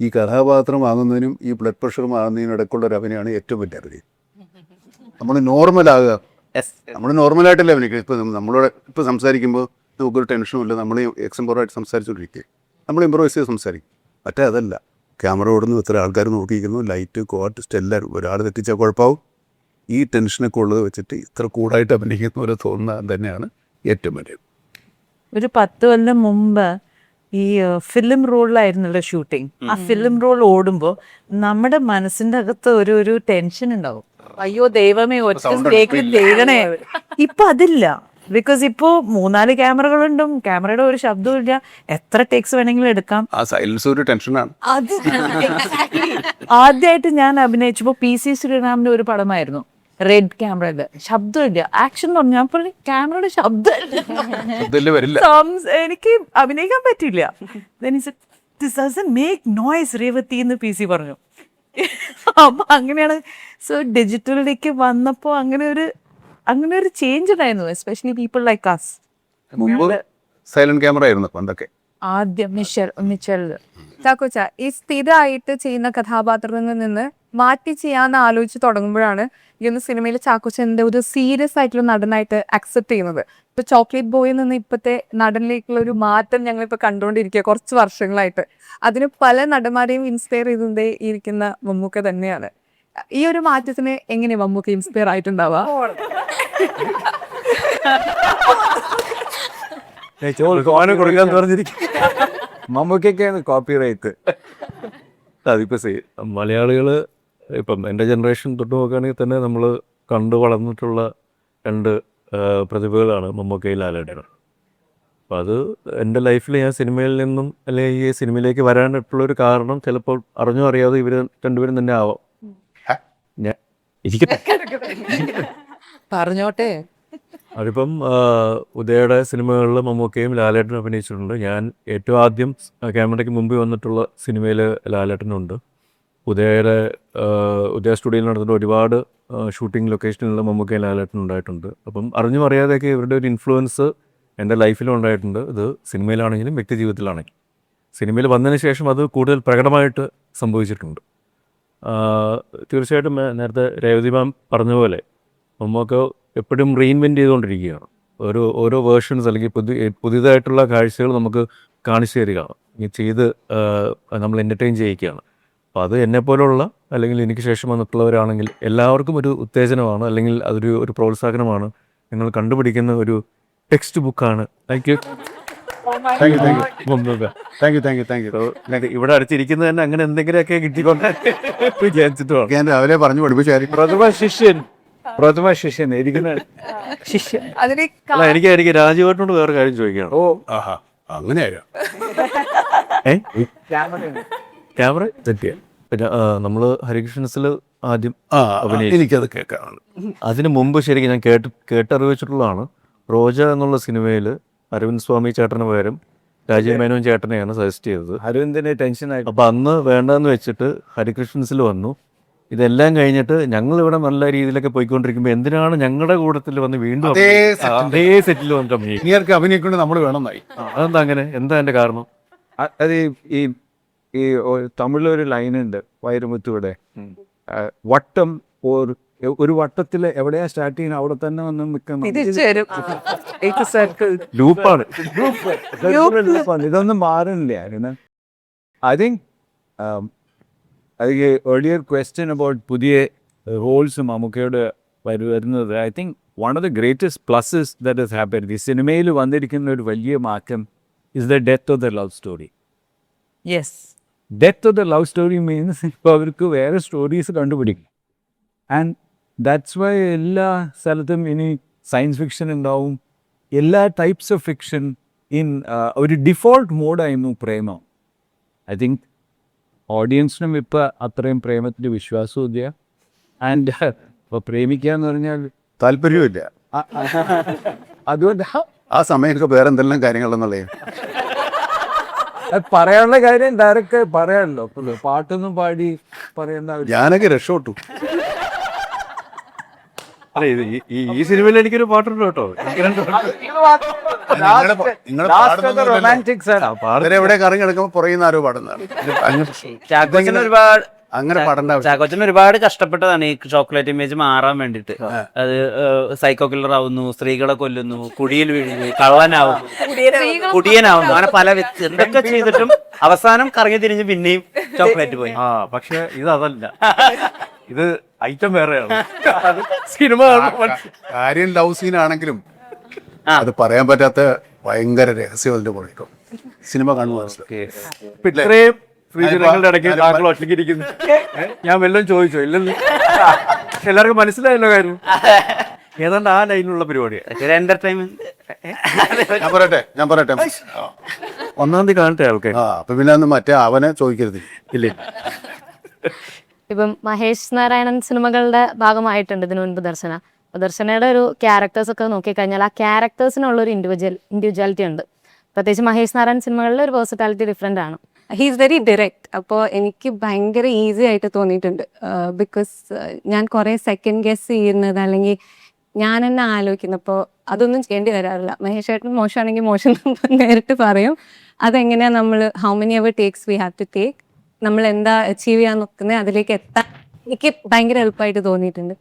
ഈ കഥാപാത്രം ആകുന്നതിനും ഈ ബ്ലഡ് പ്രഷറും ആകുന്നതിനും ഇടയ്ക്കുള്ള ഒരു അഭിനയമാണ് ഏറ്റവും വലിയ അഭിനയം. നമ്മൾ നോർമലാകുക, നമ്മൾ നോർമലായിട്ടല്ലേ അഭിനയിക്കുക. ഇപ്പോൾ നമ്മളോട് ഇപ്പോൾ സംസാരിക്കുമ്പോൾ നമുക്കൊരു ടെൻഷനും ഇല്ല, നമ്മൾ എക്സംപോറായിട്ട് സംസാരിച്ചുകൊണ്ടിരിക്കുക, നമ്മൾ ഇമ്പ്രൂവൈസ് ചെയ്ത് സംസാരിക്കും. മറ്റേ അതല്ല, ക്യാമറ ഓടുന്നു, ഇത്ര ആൾക്കാർ നോക്കിയിരിക്കുന്നു, ലൈറ്റ് കോർട്ടിസ്റ്റ് എല്ലാവരും, ഒരാൾ തെറ്റിച്ചാൽ കുഴപ്പമാവും. ഈ ടെൻഷനൊക്കെ ഉള്ളത് വെച്ചിട്ട് ഇത്ര കൂടായിട്ട് അഭിനയിക്കുന്ന പോലെ തോന്നുന്നത് തന്നെയാണ് ഏറ്റവും വലിയ. ഒരു 10 കൊല്ലം മുമ്പ് ഈ ഫിലിം റോളിലായിരുന്നല്ലോ ഷൂട്ടിങ്. ആ ഫിലിം റോൾ ഓടുമ്പോൾ നമ്മുടെ മനസ്സിന്റെ അകത്ത് ഒരു ടെൻഷൻ ഉണ്ടാവും. അയ്യോ ദൈവമേ, ഒറ്റ സ്റ്റേക്ക് ചെയ്യണേ. ഇപ്പൊ അതില്ല. ബിക്കോസ് ഇപ്പോ 3-4 ക്യാമറകളുണ്ടും, ക്യാമറയുടെ ഒരു ശബ്ദവും ഇല്ല, എത്ര ടേക്സ് വേണമെങ്കിലും എടുക്കാം. ആ സൈലൻസ് ഒരു ടെൻഷനാണ്. അത് ആദ്യമായിട്ട് ഞാൻ അഭിനയിച്ചപ്പോ PC ശ്രീറാമിന്റെ ഒരു പടമായിരുന്നു, റെഡ് ക്യാമറയില് ശബ്ദമില്ല, ആക്ഷൻ എന്ന് പറഞ്ഞു. അപ്പോൾ ക്യാമറയുടെ ശബ്ദം വരില്ല, എനിക്ക് അഭിനയിക്കാൻ പറ്റില്ല. This doesn't make noise, Revathi എന്ന് PC പറഞ്ഞു. അപ്പൊ അങ്ങനെയാണ്. സോ ഡിജിറ്റലിലേക്ക് വന്നപ്പോ അങ്ങനെ ഒരു ചേഞ്ച് ഉണ്ടായിരുന്നു, especially people like us. Silent camera ആയിരുന്നു പണ്ടൊക്കെ. ആദ്യം മിച്ചല് ചാക്കോച്ച, ഈ സ്ഥിരമായിട്ട് ചെയ്യുന്ന കഥാപാത്രത്തിൽ നിന്ന് മാറ്റി ചെയ്യാന്ന് ആലോചിച്ച് തുടങ്ങുമ്പോഴാണ് ഈ ഒന്ന് സിനിമയിൽ ചാക്കോച്ചന്റെ ഒരു സീരിയസ് ആയിട്ടുള്ള നടനായിട്ട് അക്സെപ്റ്റ് ചെയ്യുന്നത്. ഇപ്പൊ ചോക്ലേറ്റ് ബോയിൽ നിന്ന് ഇപ്പോഴത്തെ നടനിലേക്കുള്ള ഒരു മാറ്റം ഞങ്ങളിപ്പോൾ കണ്ടുകൊണ്ടിരിക്കുക കുറച്ച് വർഷങ്ങളായിട്ട്. അതിന് പല നടന്മാരെയും ഇൻസ്പയർ ചെയ്തേ ഇരിക്കുന്ന മമ്മൂക്ക തന്നെയാണ്. ഈ ഒരു മാറ്റത്തിന് എങ്ങനെ മമ്മൂക്ക ഇൻസ്പയർ ആയിട്ടുണ്ടാവുക? മമ്മൂക്കൊക്കെയാണ് കോപ്പി റൈറ്റ്. അതിപ്പോൾ മലയാളികൾ ഇപ്പം എൻ്റെ ജനറേഷൻ തൊട്ട് നോക്കുകയാണെങ്കിൽ തന്നെ നമ്മൾ കണ്ടു വളർന്നിട്ടുള്ള 2 പ്രതിഭകളാണ് മമ്മൂക്കയും ലാലേട്ടനും. അപ്പോൾ അത് എൻ്റെ ലൈഫിൽ ഞാൻ സിനിമയിൽ നിന്നും അല്ലെങ്കിൽ ഈ സിനിമയിലേക്ക് വരാനായിട്ടുള്ളൊരു കാരണം ചിലപ്പോൾ അറിഞ്ഞോ അറിയാതെ ഇവർ 2 പേരും തന്നെ ആവാം. ഞാൻ പറഞ്ഞോട്ടെ. അതിപ്പം ഉദയയുടെ സിനിമകളിൽ മമ്മൂക്കയും ലാലേട്ടനും അഭിനയിച്ചിട്ടുണ്ട്. ഞാൻ ഏറ്റവും ആദ്യം ക്യാമറയ്ക്ക് മുമ്പിൽ വന്നിട്ടുള്ള സിനിമയിൽ ലാലേട്ടനുണ്ട്. ഉദയ സ്റ്റുഡിയോയിൽ നടന്നിട്ട് ഒരുപാട് ഷൂട്ടിംഗ് ലൊക്കേഷനിൽ മമ്മൂക്കയും ലാലേട്ടനും ഉണ്ടായിട്ടുണ്ട്. അപ്പം അറിഞ്ഞും അറിയാതെയൊക്കെ ഇവരുടെ ഒരു ഇൻഫ്ലുവൻസ് എൻ്റെ ലൈഫിലും ഉണ്ടായിട്ടുണ്ട്. ഇത് സിനിമയിലാണെങ്കിലും വ്യക്തി ജീവിതത്തിലാണെങ്കിലും. സിനിമയിൽ വന്നതിന് ശേഷം അത് കൂടുതൽ പ്രകടമായിട്ട് സംഭവിച്ചിട്ടുണ്ട്. തീർച്ചയായിട്ടും നേരത്തെ രേവതി മാം പറഞ്ഞ പോലെ മമ്മൂക്ക എപ്പോഴും റീഇൻവെൻറ്റ് ചെയ്തുകൊണ്ടിരിക്കുകയാണ്. ഓരോ വേർഷൻസ് അല്ലെങ്കിൽ പുതിയതായിട്ടുള്ള കാഴ്ചകൾ നമുക്ക് കാണിച്ചു തരികയാണ്, ചെയ്ത് നമ്മൾ എൻ്റർടൈൻ ചെയ്യിക്കുകയാണ്. അപ്പോൾ അത് എന്നെപ്പോലുള്ള അല്ലെങ്കിൽ എനിക്ക് ശേഷം വന്നിട്ടുള്ളവരാണെങ്കിൽ എല്ലാവർക്കും ഒരു ഉത്തേജനമാണ്, അല്ലെങ്കിൽ അതൊരു പ്രോത്സാഹനമാണ്. നിങ്ങൾ കണ്ടുപിടിക്കുന്ന ഒരു ടെക്സ്റ്റ് ബുക്കാണ്. Thank you. ഇവിടെ അടുത്തിരിക്കുന്നത് തന്നെ അങ്ങനെ എന്തെങ്കിലുമൊക്കെ കിട്ടിക്കൊണ്ട് വിചാരിച്ചിട്ട് ഞാൻ രാവിലെ പറഞ്ഞു പഠിപ്പിച്ചായിരിക്കും. പ്രഥമ ശിഷ്യൻ പ്രഥമ ശിഷ്യൻ ഇരിക്കുന്ന ശിഷ്യ അതിന് അല്ല എനിക്ക് രാജുവേട്ടനോട് വേറെ കാര്യം ചോദിക്കണം. ഓ ആഹാ അങ്ങനെയായോ? ക്യാമറ തെറ്റിയ പിന്നെ നമ്മൾ ഹരികൃഷ്ണൻസിൽ ആദ്യം എനിക്കത് കേൾക്കാറുണ്ട്. അതിന് മുമ്പ് ശരിക്കും ഞാൻ കേട്ടറിവിച്ചിട്ടുള്ളതാണ്. റോജ എന്നുള്ള സിനിമയിൽ അരവിന്ദ് സ്വാമി ചേട്ടന് പകരം രാജീവ് മേനോൻ ചേട്ടനെയാണ് സജസ്റ്റ് ചെയ്തത്. അരവിന്ദിന് ടെൻഷനായിട്ട് അപ്പം അന്ന് വേണ്ടെന്ന് വെച്ചിട്ട് ഹരികൃഷ്ണൻസിൽ വന്നു. ഇതെല്ലാം കഴിഞ്ഞിട്ട് ഞങ്ങൾ ഇവിടെ നല്ല രീതിയിലൊക്കെ പോയിക്കൊണ്ടിരിക്കുമ്പോൾ എന്തിനാണ് ഞങ്ങളുടെ കൂട്ടത്തിൽ വന്ന് വീണ്ടും അതേ അതേ സെറ്റിൽ വന്നിട്ട് അഭിനയിക്കും? ഇനിയർക്ക് അഭിനയിക്കൊണ്ട് നമ്മൾ വേണമെന്നായി. അതെന്താ അങ്ങനെ? എന്താ എൻ്റെ കാരണം? അത് ഈ ഈ തമിഴിലൊരു ലൈനുണ്ട് വൈരമുത്തുവിടെ, വട്ടം ഒരു വട്ടത്തിൽ എവിടെയാ സ്റ്റാർട്ട് ചെയ്യുന്നത് അവിടെ തന്നെ വന്ന് ലൂപ്പാണ്. ഇതൊന്നും മാറുന്നില്ല. I think earlier question about പുതിയ റോൾസ് മമ്മൂക്കയോട് വരുന്നത്, I think one of the greatest pluses that has happened ഈ സിനിമയിൽ വന്നിരിക്കുന്ന ഒരു വലിയ മാറ്റം is the death of the love story. Yes, death of the love story means ഇപ്പോൾ അവർക്ക് വേറെ സ്റ്റോറീസ് കണ്ടുപിടിക്കും. ആൻഡ് ദാറ്റ്സ് വൈ എല്ലാ സ്ഥലത്തും ഇനി സയൻസ് ഫിക്ഷൻ ഉണ്ടാവും, എല്ലാ ടൈപ്സ് ഓഫ് ഫിക്ഷൻ ഇൻ ഒരു ഡിഫോൾട്ട് മോഡായിരുന്നു പ്രേമം. ഐ തിങ്ക് ഓഡിയൻസിനും ഇപ്പം അത്രയും പ്രേമത്തിൽ വിശ്വാസവും ഇല്ല. ആൻഡ് ഇപ്പോൾ പ്രേമിക്കുക എന്ന് പറഞ്ഞാൽ താല്പര്യമില്ല. അതുകൊണ്ട് ആ സമയമൊക്കെ വേറെ എന്തെല്ലാം കാര്യങ്ങളെന്നുള്ളത് പറയാനുള്ള കാര്യം ഡയറക്റ്റ് പറയാമല്ലോ. പാട്ടൊന്നും പാടി പറയേണ്ട ഞാനൊക്കെ രക്ഷപ്പെട്ടു. അല്ല ഈ സിനിമയിൽ എനിക്കൊരു പാട്ടുണ്ട് കേട്ടോ. റൊമാൻറ്റിക് എവിടെ കറങ്ങി കിടക്കുമ്പോൾ പുറയുന്ന ആരോ പാടുന്നതാണ്. അങ്ങനെ പാടേണ്ട ചാക്കോച്ചൻ ഒരുപാട് കഷ്ടപ്പെട്ടതാണ് ഈ ചോക്ലേറ്റ് ഇമേജ് മാറാൻ വേണ്ടിട്ട്. അത് സൈക്കോ കില്ലർ ആവുന്നു, സ്ത്രീകളെ കൊല്ലുന്നു, കുഴിയിൽ വീഴുന്നു, കള്ളനാവുന്നു, കുടിയനാവുന്നു, അങ്ങനെ പല എന്തൊക്കെ ചെയ്തിട്ടും അവസാനം കറങ്ങി തിരിഞ്ഞ് പിന്നെയും ചോക്ലേറ്റ് പോയി. പക്ഷെ ഇത് അതല്ല, ഇത് ഐറ്റം വേറെയാണ്. സിനിമ കാര്യം ലവ് സീനാണെങ്കിലും അത് പറയാൻ പറ്റാത്ത ഭയങ്കര രഹസ്യം അതിന്റെ പുറകിലും സിനിമ കാണുമ്പോൾ ഇത്രയും ശ്രീജനങ്ങളുടെ ഇടയ്ക്ക് താങ്കൾ ഒറ്റയ്ക്കിരിക്കുന്നു. ഞാൻ വല്ലതും ചോദിച്ചോ? ഇല്ലെന്ന് എല്ലാവർക്കും മനസ്സിലായല്ലോ കാര്യം. ഏതാണ്ട് ആ ലൈനിലുള്ള പരിപാടിയാണ് എന്റർടൈൻമെന്റ്. ഞാൻ പറയട്ടെ ഒന്നാം തീയതി കാണട്ടെ ആൾക്കാർ. അപ്പൊ പിന്നെ അന്ന് മറ്റേ അവനെ ചോദിക്കരുത്. ഇല്ലേ, ഇപ്പം മഹേഷ് നാരായണൻ സിനിമകളുടെ ഭാഗമായിട്ടുണ്ട് ഇതിനു മുൻപ് ദർശനയുടെ ഒരു ക്യാരക്ടേഴ്സ് ഒക്കെ നോക്കിക്കഴിഞ്ഞാൽ ആ ക്യാരക്ടേഴ്സിനുള്ളൊരു ഇൻഡിവിജ്വാലിറ്റി ഉണ്ട്. പ്രത്യേകിച്ച് മഹേഷ് നാരായണൻ സിനിമകളിൽ ഒരു വേഴ്സറ്റാലിറ്റി ഡിഫറെൻ്റ് ആണ്. He's very direct. അപ്പോൾ എനിക്ക് ഭയങ്കര ഈസി ആയിട്ട് തോന്നിയിട്ടുണ്ട്. ബിക്കോസ് ഞാൻ കുറേ സെക്കൻഡ് ഗെസ് ചെയ്യുന്നത് അല്ലെങ്കിൽ ഞാൻ എന്നെ ആലോചിക്കുന്നപ്പോൾ അതൊന്നും ചെയ്യേണ്ടി വരാറില്ല. മഹേഷ് ഏട്ടൻ മോശമാണെങ്കിൽ മോശം നേരിട്ട് പറയും. അതെങ്ങനെയാണ് നമ്മൾ how many ever takes we have to take, നമ്മൾ എന്താ അച്ചീവ് ചെയ്യാൻ നോക്കുന്നത് അതിലേക്ക് എത്താൻ എനിക്ക് ഭയങ്കര എളുപ്പമായിട്ട് തോന്നിയിട്ടുണ്ട്.